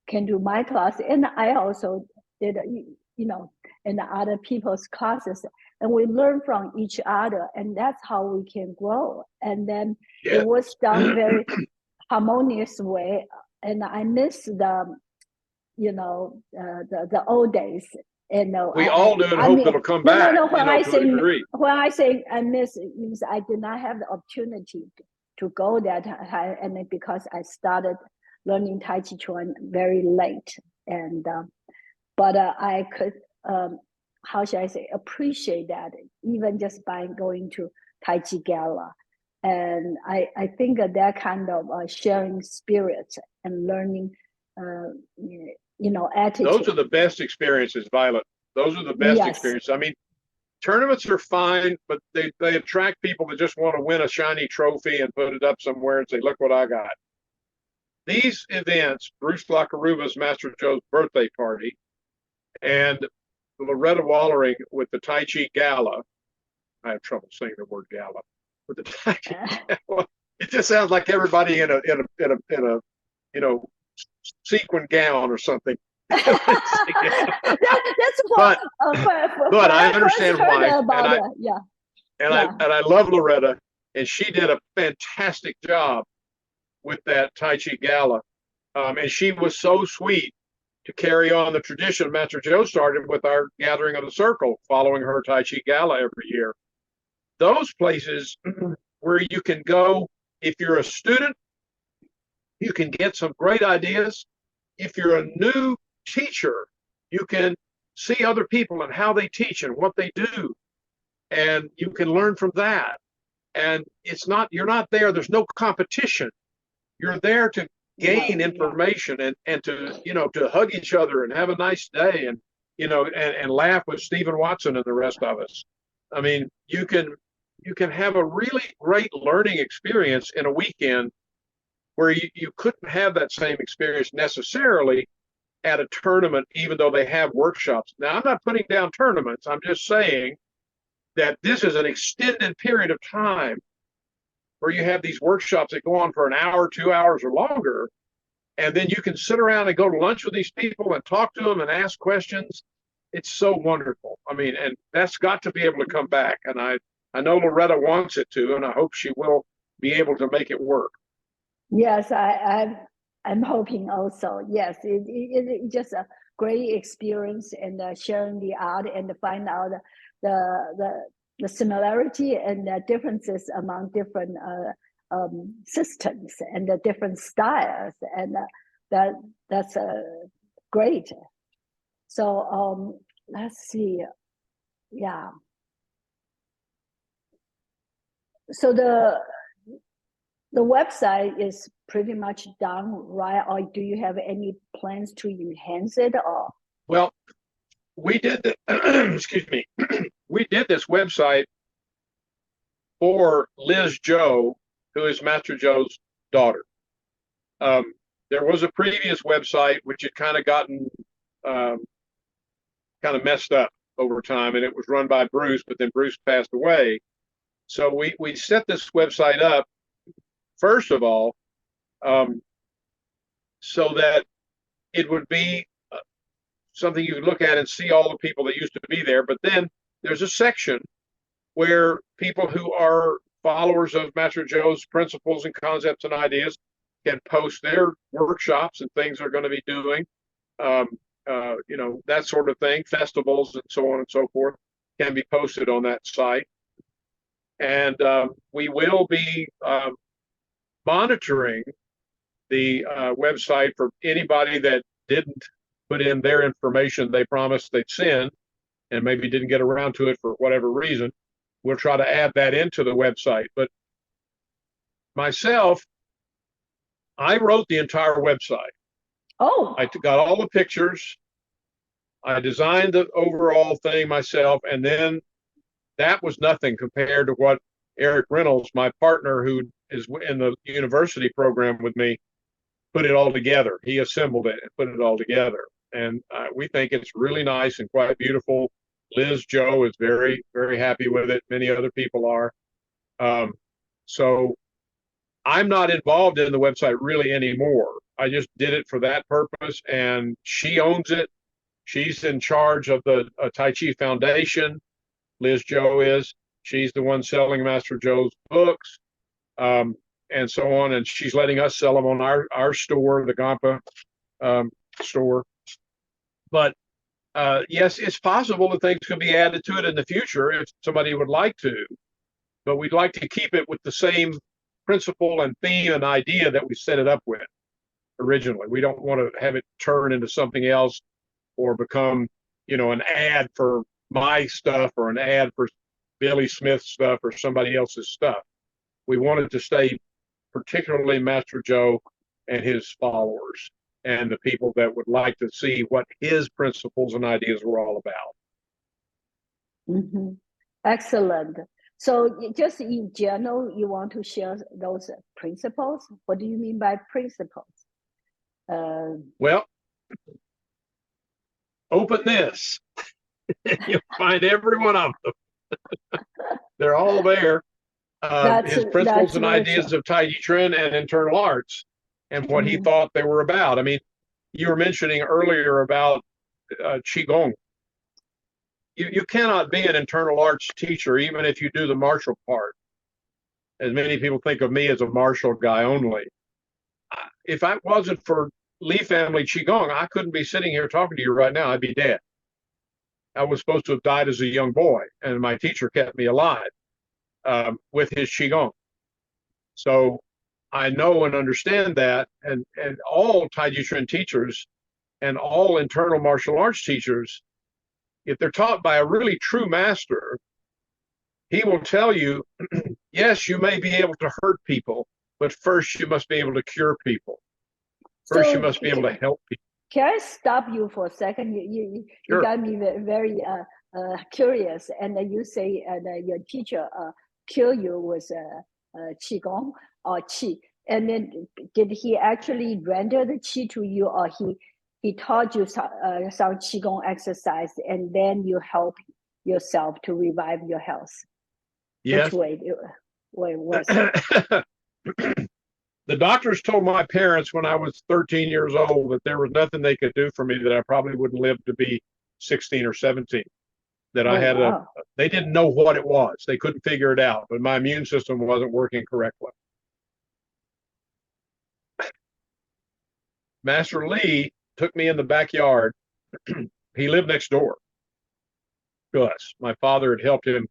Speaker 1: can do my class. And I also did, in the other people's classes. And we learn from each other, and that's how we can grow. And then it was done very harmonious way. And I miss the old days. And
Speaker 2: we all do, and hope it'll come back.
Speaker 1: No. When I say I miss, it means I did not have the opportunity to go that high, and because I started learning Tai Chi Chuan very late, and but I could how should I say appreciate that even just by going to Tai Chi Gala, and I think that kind of sharing spirit and learning attitude.
Speaker 2: Those are the best experiences, Violet. Those are the best experiences. I mean, tournaments are fine, but they attract people that just want to win a shiny trophy and put it up somewhere and say, look what I got. These events, Bruce Lakaruba's Master Joe's birthday party and Loretta Wallering with the Tai Chi Gala. I have trouble saying the word gala. With the Tai Chi Gala. It just sounds like everybody in a sequin gown or something.
Speaker 1: That's what. But
Speaker 2: I understand why. And I love Loretta, and she did a fantastic job with that Tai Chi Gala, and she was so sweet to carry on the tradition Master Joe started with our gathering of the circle, following her Tai Chi Gala every year. Those places where you can go if you're a student, you can get some great ideas. If you're a new teacher, you can see other people and how they teach and what they do, and you can learn from that. And you're not there, there's no competition. You're there to gain information and to hug each other and have a nice day and and laugh with Stephen Watson and the rest of us. I mean, you can have a really great learning experience in a weekend where you couldn't have that same experience necessarily at a tournament, even though they have workshops. Now, I'm not putting down tournaments. I'm just saying that this is an extended period of time where you have these workshops that go on for an hour, 2 hours, or longer, and then you can sit around and go to lunch with these people and talk to them and ask questions. It's so wonderful. I mean, and that's got to be able to come back. And I know Loretta wants it to, and I hope she will be able to make it work.
Speaker 1: Yes, I'm hoping also. Yes, it's just a great experience, and sharing the art and find out the similarity and the differences among different systems and the different styles, and that's great. So let's see, yeah. So the website is pretty much done, right? Or do you have any plans to enhance it? Or
Speaker 2: well, we did excuse me, we did this website for Liz Joe, who is Master Joe's daughter. There was a previous website which had kind of gotten kind of messed up over time, and it was run by Bruce, but then Bruce passed away. So we set this website up, first of all, so that it would be something you could look at and see all the people that used to be there. But then there's a section where people who are followers of Master Joe's principles and concepts and ideas can post their workshops and things they're going to be doing, that sort of thing, festivals and so on and so forth can be posted on that site. And we will be monitoring the website for anybody that didn't put in their information they promised they'd send and maybe didn't get around to it for whatever reason. We'll try to add that into the website. But myself, I wrote the entire website.
Speaker 1: oh,
Speaker 2: I got all the pictures. I designed the overall thing myself, and then that was nothing compared to what Eric Reynolds, my partner who is in the university program with me, put it all together. He assembled it and put it all together. And we think it's really nice and quite beautiful. Liz Joe is very, very happy with it. Many other people are. So I'm not involved in the website really anymore. I just did it for that purpose, and she owns it. She's in charge of the Tai Chi Foundation. Liz Joe is. She's the one selling Master Joe's books, and so on. And she's letting us sell them on our store, the Gampa store. But yes, it's possible that things could be added to it in the future if somebody would like to. But we'd like to keep it with the same principle and theme and idea that we set it up with originally. We don't want to have it turn into something else or become, an ad for my stuff or an ad for Billy Smith's stuff or somebody else's stuff. We wanted to stay particularly Master Joe and his followers and the people that would like to see what his principles and ideas were all about.
Speaker 1: mm-hmm. Excellent. So just in general, you want to share those principles? What do you mean by principles?
Speaker 2: Well, open this. You'll find every one of them. They're all there. His principles and ideas of Tai Chi Chuan and internal arts and what he thought they were about. I mean, you were mentioning earlier about Qigong. You cannot be an internal arts teacher, even if you do the martial part. As many people think of me as a martial guy only. If I wasn't for Lee family Qigong, I couldn't be sitting here talking to you right now. I'd be dead. I was supposed to have died as a young boy, and my teacher kept me alive with his Qigong. So I know and understand that, and all Tai Chi Chuan teachers and all internal martial arts teachers, if they're taught by a really true master, he will tell you, yes, you may be able to hurt people, but first you must be able to cure people. First, you must be able to help people.
Speaker 1: Can I stop you for a second? You got me very curious. And you say your teacher cure you with qigong or qi. And then did he actually render the qi to you, or he taught you some qigong exercise, and then you help yourself to revive your health?
Speaker 2: Yes.
Speaker 1: Which way? way worse?
Speaker 2: The doctors told my parents when I was 13 years old that there was nothing they could do for me, that I probably wouldn't live to be 16 or 17. That I had
Speaker 1: wow.
Speaker 2: they didn't know what it was. They couldn't figure it out, but my immune system wasn't working correctly. Master Lee took me in the backyard. He lived next door to us. My father had helped him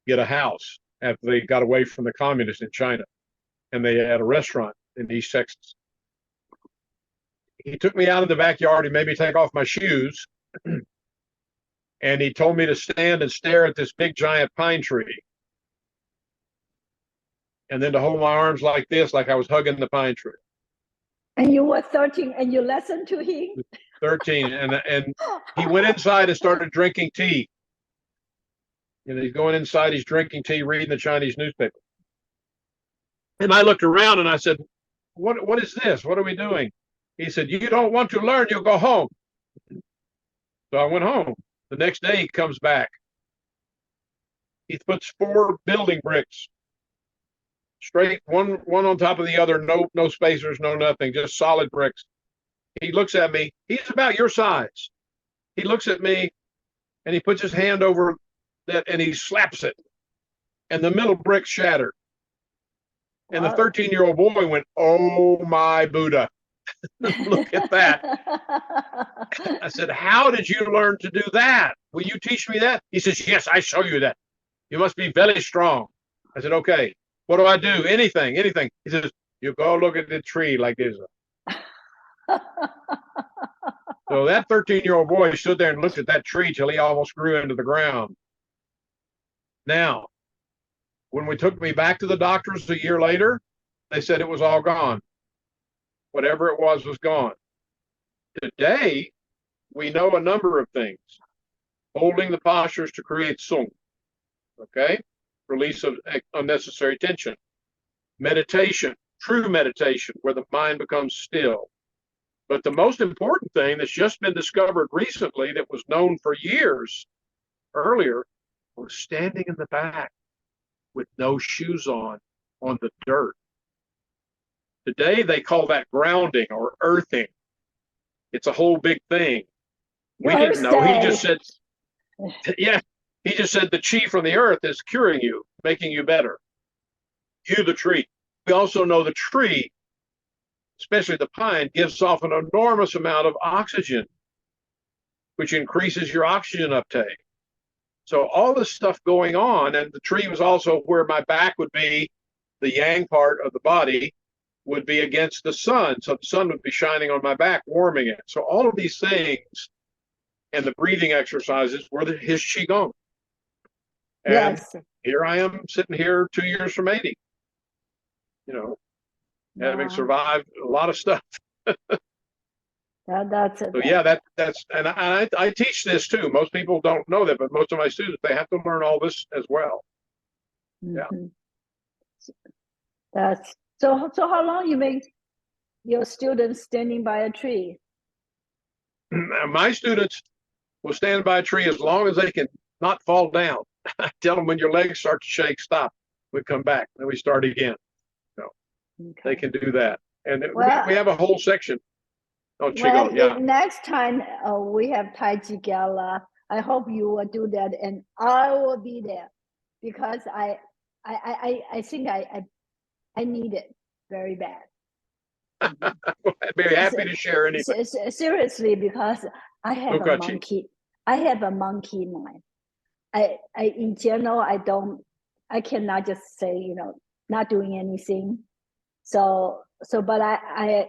Speaker 2: get a house after they got away from the communists in China, and they had a restaurant in East Texas. He took me out in the backyard. He made me take off my shoes, and he told me to stand and stare at this big giant pine tree, and then to hold my arms like this, like I was hugging the pine tree.
Speaker 1: And you were 13 and you listened to him?
Speaker 2: 13, and he went inside and started drinking tea. You know, he's going inside, he's drinking tea, reading the Chinese newspaper. And I looked around and I said, what is this? What are we doing? He said, you don't want to learn, you'll go home. So I went home. The next day he comes back. He puts 4 building bricks straight, one on top of the other, no spacers, no nothing, just solid bricks. He looks at me. He's about your size. He looks at me and he puts his hand over that and he slaps it. And the middle brick shattered. And the 13-year-old boy went, oh my Buddha. Look at that. I said, how did you learn to do that? Will you teach me that? He says, yes, I show you that. You must be very strong. I said, okay. What do I do? Anything. He says, you go look at the tree like this. So that 13-year-old boy stood there and looked at that tree till he almost grew into the ground. Now, when we took me back to the doctors a year later, they said it was all gone. Whatever it was gone. Today, we know a number of things. Holding the postures to create Tsung. Okay? Release of unnecessary tension. Meditation, true meditation, where the mind becomes still. But the most important thing that's just been discovered recently that was known for years earlier was standing in the back with no shoes on the dirt. Today, they call that grounding or earthing. It's a whole big thing. We didn't know. He just said, yeah, he just said the chi from the earth is curing you, making you better. You, the tree. We also know the tree, especially the pine, gives off an enormous amount of oxygen, which increases your oxygen uptake. So all this stuff going on, and the tree was also where my back would be, the yang part of the body would be against the sun. So the sun would be shining on my back, warming it. So all of these things and the breathing exercises were his Qigong. And yes, here I am sitting here 2 years from 80, you know, having survived a lot of stuff.
Speaker 1: That's it.
Speaker 2: So yeah, that's and I teach this too. Most people don't know that, but most of my students, they have to learn all this as well. Yeah.
Speaker 1: That's so how long you make your students standing by a tree?
Speaker 2: My students will stand by a tree as long as they can not fall down. I tell them when your legs start to shake, stop. We come back, then we start again. So they can do that. And we have a whole section. Oh, Qigong, yeah.
Speaker 1: Next time we have Tai Chi Gala, I hope you will do that, and I will be there because I think I need it very bad.
Speaker 2: I'd be happy to share anything.
Speaker 1: Seriously, because I have a monkey. I have a monkey mind. I in general, I cannot just say, you know, not doing anything. So but I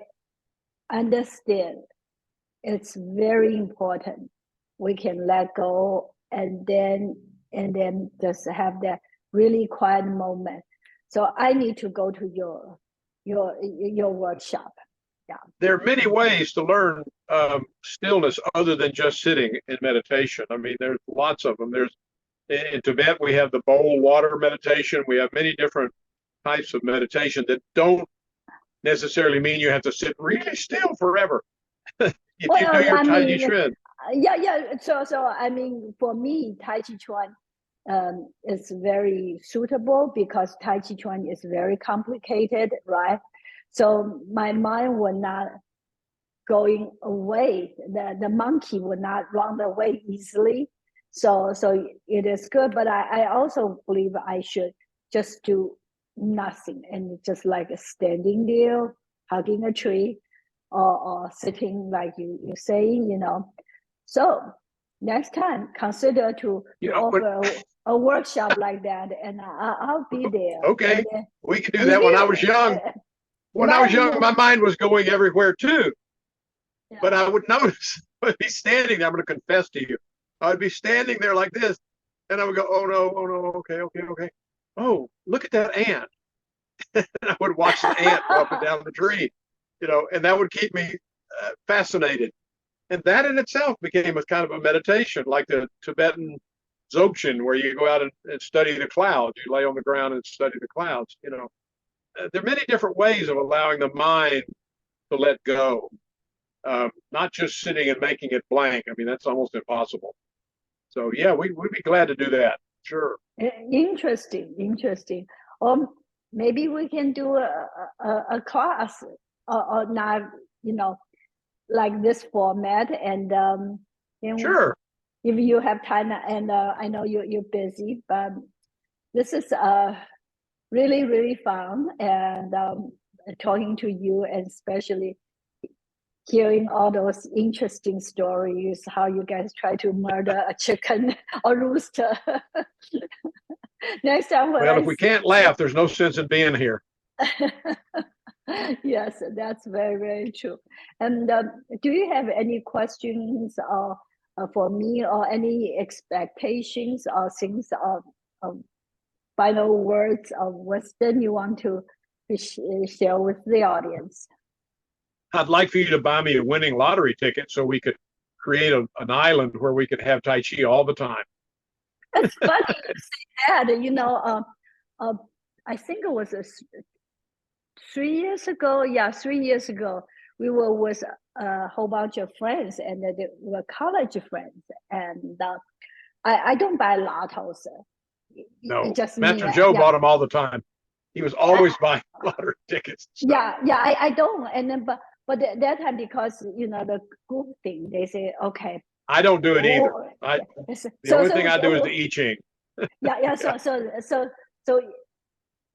Speaker 1: understand it's very important. We can let go and then just have that really quiet moment. So I need to go to your workshop. Yeah.
Speaker 2: There are many ways to learn stillness other than just sitting in meditation. I mean, there's lots of them. There's in Tibet, we have the bowl water meditation. We have many different types of meditation that don't necessarily mean you have to sit really still forever. If you do your Tai Chi Chuan.
Speaker 1: Yeah. So I mean, for me, Tai Chi Chuan is very suitable because Tai Chi Chuan is very complicated, right? So my mind will not going away. The monkey will not run away easily. So it is good, but I also believe I should just do nothing and just like standing there, hugging a tree, or sitting like you say, you know. So next time, consider to offer a workshop like that, and I'll be there.
Speaker 2: Okay,
Speaker 1: and,
Speaker 2: we can do that. When I was young, my mind was going everywhere too. Yeah. But I would notice, I'd be standing there, I'm going to confess to you, I'd be standing there like this, and I would go, oh no, okay. Oh, look at that ant. And I would watch the ant go up and down the tree, you know, and that would keep me fascinated. And that in itself became a kind of a meditation, like the Tibetan Dzogchen, where you go out and study the clouds. You lay on the ground and study the clouds, you know. There are many different ways of allowing the mind to let go. Not just sitting and making it blank. I mean, that's almost impossible. So yeah, we'd be glad to do that. Sure.
Speaker 1: Interesting. Maybe we can do a class or not, you know, like this format. And
Speaker 2: sure.
Speaker 1: If you have time, and I know you're busy, but this is really, really fun. And talking to you, and especially hearing all those interesting stories, how you guys try to murder a chicken or rooster. Next time,
Speaker 2: well, if we can't laugh, there's no sense in being here.
Speaker 1: Yes, that's very, very true. And do you have any questions for me, or any expectations or things of final words of wisdom you want to share with the audience?
Speaker 2: I'd like for you to buy me a winning lottery ticket so we could create an island where we could have Tai Chi all the time.
Speaker 1: It's funny you say that. You know, I think it was 3 years ago. Yeah, 3 years ago, we were with a whole bunch of friends, and they were college friends. And I don't buy lottos.
Speaker 2: No, Master Joe bought them all the time. He was always buying lottery tickets.
Speaker 1: Yeah, I don't. And then, but that time, because you know the group thing, they say, okay.
Speaker 2: I don't do it either. The only thing I do is the I Ching.
Speaker 1: Yeah. So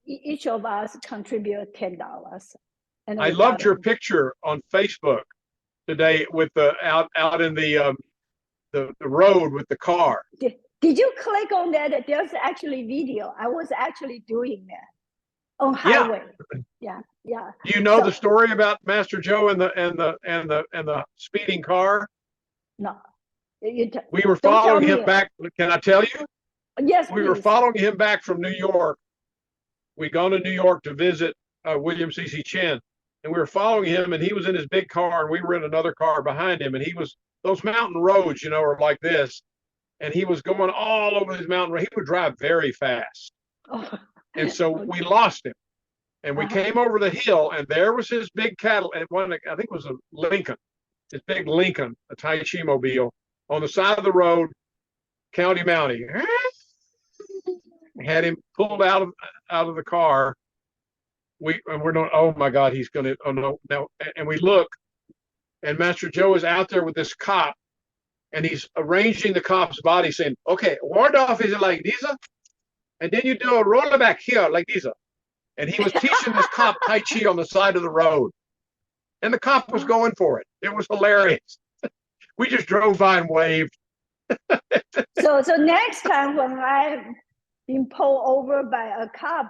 Speaker 1: each of us contribute $10. And
Speaker 2: I loved your picture on Facebook today with the out in the road with the car.
Speaker 1: Did you click on that? There's actually video. I was actually doing that on highway. Yeah.
Speaker 2: Do you know the story about Master Joe and the speeding car?
Speaker 1: No.
Speaker 2: We were following him back. Can I tell you?
Speaker 1: Yes.
Speaker 2: We were following him back from New York. We'd gone to New York to visit William C.C. Chin, and we were following him, and he was in his big car, and we were in another car behind him, and he was, those mountain roads, you know, are like this, and he was going all over these mountain roads. He would drive very fast. And so we lost him, and we came over the hill, and there was his big cattle, and one, I think it was a Lincoln, his big Lincoln, a Tai Chi mobile, on the side of the road, County Mountie. Had him pulled out of the car. We're going, oh my God, he's going to, oh no. And we look, and Master Joe is out there with this cop, and he's arranging the cop's body, saying, okay, ward off is like this, and then you do a roller back here like this. And he was teaching this cop Tai Chi on the side of the road. And the cop was going for it. It was hilarious. We just drove by and waved.
Speaker 1: So next time when I'm being pulled over by a cop,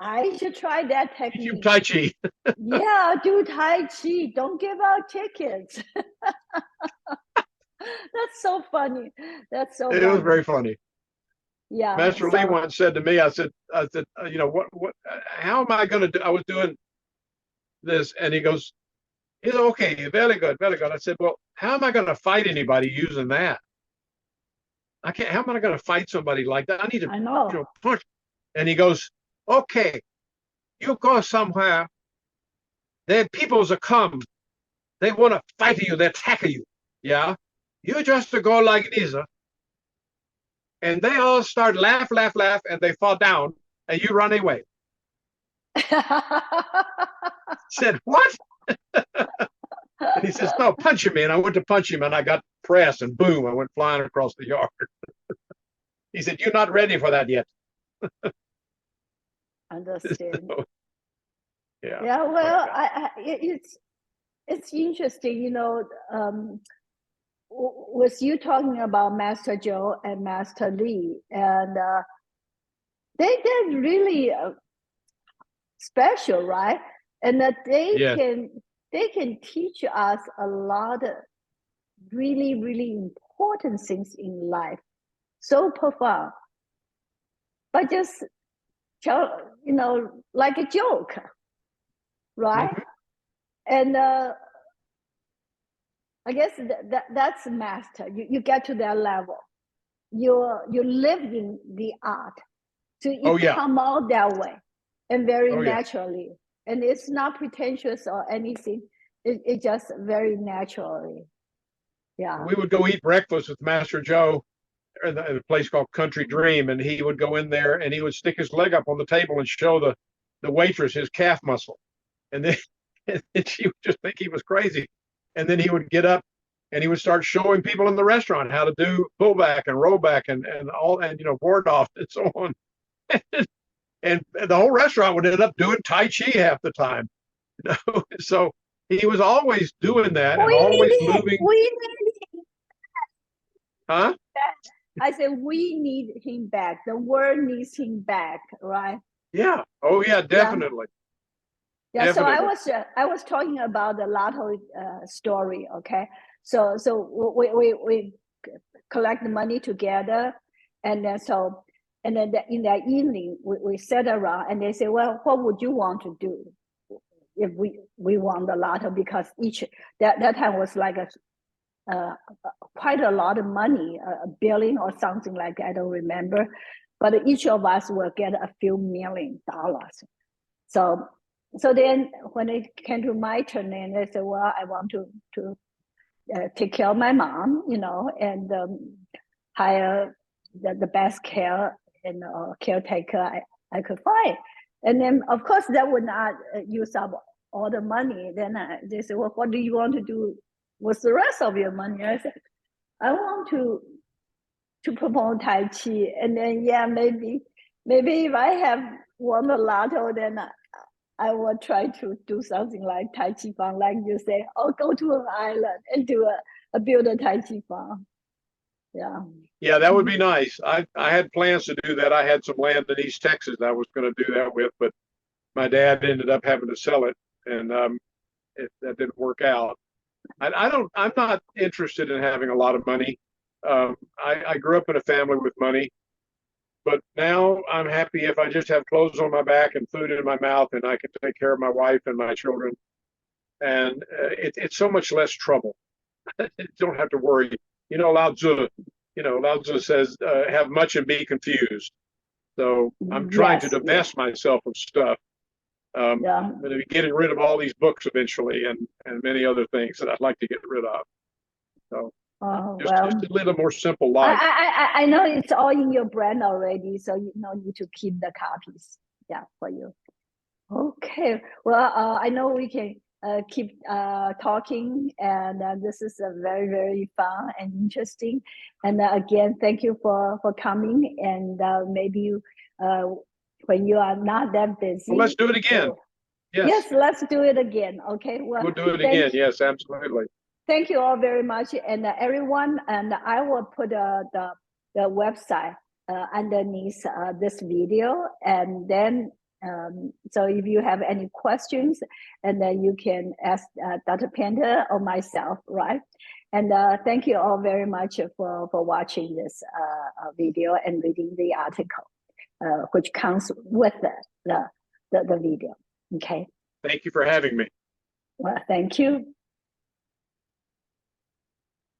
Speaker 1: I should try that technique.
Speaker 2: Do Tai Chi.
Speaker 1: Yeah, do Tai Chi. Don't give out tickets. That's so funny. It
Speaker 2: was very funny.
Speaker 1: Yeah.
Speaker 2: Master Lee once said to me, I said, you know, what, how am I going to do? I was doing this, and he goes, okay, very good. I said, well, how am I going to fight anybody using that? I can't. How am I going to fight somebody like that? I need to,
Speaker 1: know.
Speaker 2: You know, punch. And he goes, okay, you go somewhere. There peoples are come. They want to fight you. They attack you. Yeah. You just to go like this. and they all start laugh, and they fall down, and you run away. Said, what? And he says, no, punch him. And I went to punch him, and I got pressed, and boom, I went flying across the yard. He said, you're not ready for that yet.
Speaker 1: Understand.
Speaker 2: So, yeah.
Speaker 1: Yeah, well, it's interesting, you know, with you talking about Master Joe and Master Lee, and they're really special, right? And that they can teach us a lot of really, really important things in life, so profound. But just tell, you know, like a joke, right? Mm-hmm. And I guess that's master. You get to that level. You live in the art, so it come out that way and very naturally. And it's not pretentious or anything. It just very naturally. Yeah.
Speaker 2: We would go eat breakfast with Master Joe at a place called Country Dream, and he would go in there and he would stick his leg up on the table and show the waitress his calf muscle, and then and she would just think he was crazy. And then he would get up and he would start showing people in the restaurant how to do pullback and rollback and all, and, you know, board off and so on. And the whole restaurant would end up doing Tai Chi half the time. You know? So he was always doing that and always moving.
Speaker 1: We need him.
Speaker 2: Huh?
Speaker 1: I said, we need him back. The world needs him back, right?
Speaker 2: Yeah. Oh, yeah, definitely.
Speaker 1: Yeah, definitely. So I was talking about the lotto story. Okay, so we collect the money together, and then in that evening we sat around and they say, well, what would you want to do if we won the lotto? Because each that time was like quite a lot of money, $1 billion or something like that. I don't remember, but each of us will get a few $1 million. So then when it came to my turn, and I said, well, I want to take care of my mom, you know, and hire the best care and caretaker I could find. And then, of course, that would not use up all the money. Then they said, well, what do you want to do with the rest of your money? I said, I want to promote Tai Chi. And then, yeah, maybe if I have won the lotto, then I will try to do something like Tai Chi farm, like you say, or go to an island and build a Tai Chi farm. Yeah.
Speaker 2: Yeah, that would be nice. I had plans to do that. I had some land in East Texas I was going to do that with, but my dad ended up having to sell it, and that didn't work out. I'm not interested in having a lot of money. I grew up in a family with money. But now I'm happy if I just have clothes on my back and food in my mouth, and I can take care of my wife and my children. And it's so much less trouble. You don't have to worry. You know, Lao Tzu says, have much and be confused. So I'm trying to divest myself of stuff. I'm going to be getting rid of all these books eventually, and many other things that I'd like to get rid of. So. Just to live a more simple life.
Speaker 1: I know it's all in your brand already, so you don't need to keep the copies. Yeah, for you. Okay. Well, I know we can keep talking, and this is a very, very fun and interesting. And again, thank you for coming. And maybe when you are not that busy,
Speaker 2: well, let's do it again.
Speaker 1: Yes, let's do it again. Okay. Well,
Speaker 2: we'll do it again. Yes, absolutely.
Speaker 1: Thank you all very much, and everyone. And I will put the website underneath this video, and then so if you have any questions, and then you can ask Dr. Painter or myself, right? And thank you all very much for watching this video and reading the article, which comes with the video. Okay.
Speaker 2: Thank you for having me.
Speaker 1: Well, thank you.